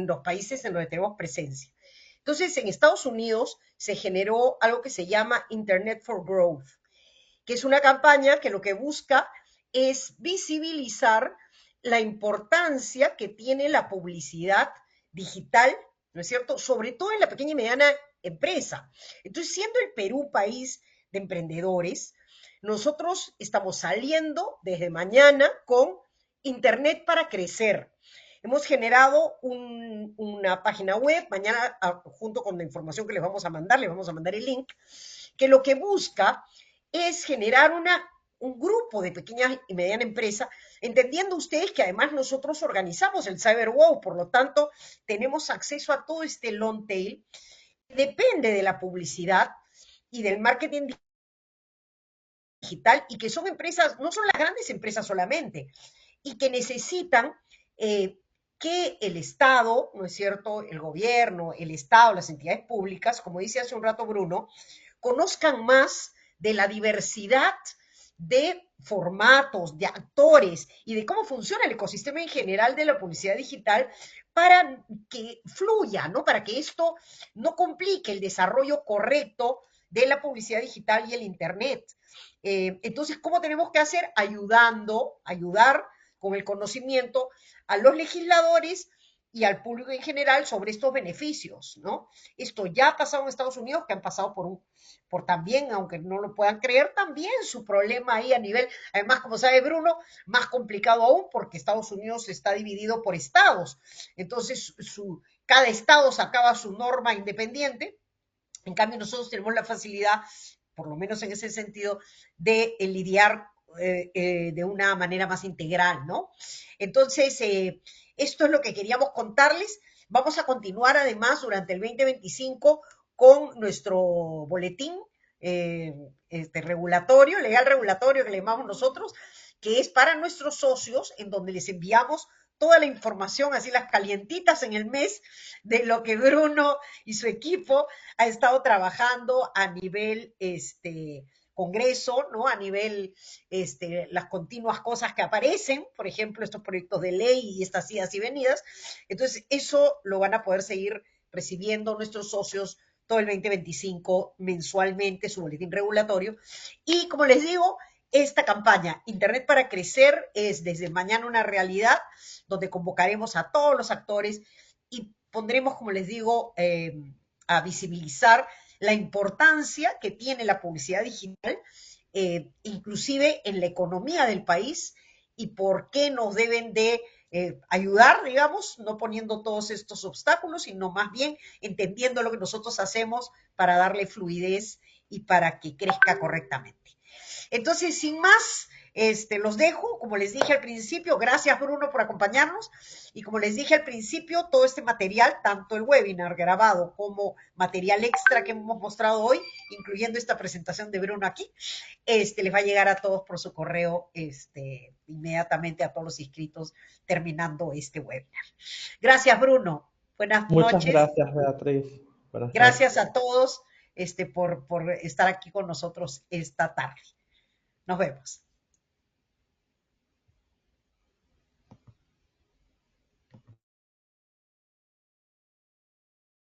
los países en donde tenemos presencia. Entonces, en Estados Unidos se generó algo que se llama Internet for Growth, que es una campaña que lo que busca es visibilizar la importancia que tiene la publicidad digital, ¿no es cierto? Sobre todo en la pequeña y mediana empresa. Entonces, siendo el Perú país de emprendedores, nosotros estamos saliendo desde mañana con Internet para Crecer. Hemos generado una página web, mañana junto con la información que les vamos a mandar el link, que lo que busca es generar un grupo de pequeñas y medianas empresas, entendiendo ustedes que además nosotros organizamos el CyberWow, por lo tanto tenemos acceso a todo este long tail, depende de la publicidad y del marketing digital, y que son empresas, no son las grandes empresas solamente, y que necesitan que el Estado, ¿no es cierto?, el gobierno, el Estado, las entidades públicas, como dice hace un rato Bruno, conozcan más de la diversidad de formatos, de actores y de cómo funciona el ecosistema en general de la publicidad digital para que fluya, ¿no? Para que esto no complique el desarrollo correcto de la publicidad digital y el Internet. Entonces, ¿cómo tenemos que hacer? Ayudar con el conocimiento a los legisladores y al público en general sobre estos beneficios, ¿no? Esto ya ha pasado en Estados Unidos, que han pasado por también, aunque no lo puedan creer, también su problema ahí a nivel, además, como sabe Bruno, más complicado aún porque Estados Unidos está dividido por estados. Entonces, cada estado sacaba su norma independiente. En cambio, nosotros tenemos la facilidad, por lo menos en ese sentido, de lidiar de una manera más integral, ¿no? Entonces, esto es lo que queríamos contarles. Vamos a continuar además durante el 2025 con nuestro boletín regulatorio, legal regulatorio que le llamamos nosotros, que es para nuestros socios, en donde les enviamos toda la información, así las calientitas en el mes, de lo que Bruno y su equipo ha estado trabajando a nivel Congreso, ¿no? A nivel las continuas cosas que aparecen, por ejemplo, estos proyectos de ley y estas idas y venidas. Entonces, eso lo van a poder seguir recibiendo nuestros socios todo el 2025 mensualmente, su boletín regulatorio. Y como les digo, esta campaña Internet para Crecer es desde mañana una realidad, donde convocaremos a todos los actores y pondremos, como les digo, a visibilizar la importancia que tiene la publicidad digital, inclusive en la economía del país, y por qué nos deben de ayudar, digamos, no poniendo todos estos obstáculos, sino más bien entendiendo lo que nosotros hacemos para darle fluidez y para que crezca correctamente. Entonces, sin más, los dejo, como les dije al principio, gracias Bruno por acompañarnos, y como les dije al principio, todo este material, tanto el webinar grabado como material extra que hemos mostrado hoy, incluyendo esta presentación de Bruno aquí, les va a llegar a todos por su correo, inmediatamente a todos los inscritos terminando este webinar. Gracias Bruno, buenas Muchas noches. gracias, Beatriz. Buenas Gracias noches. a todos por estar aquí con nosotros esta tarde. Nos vemos.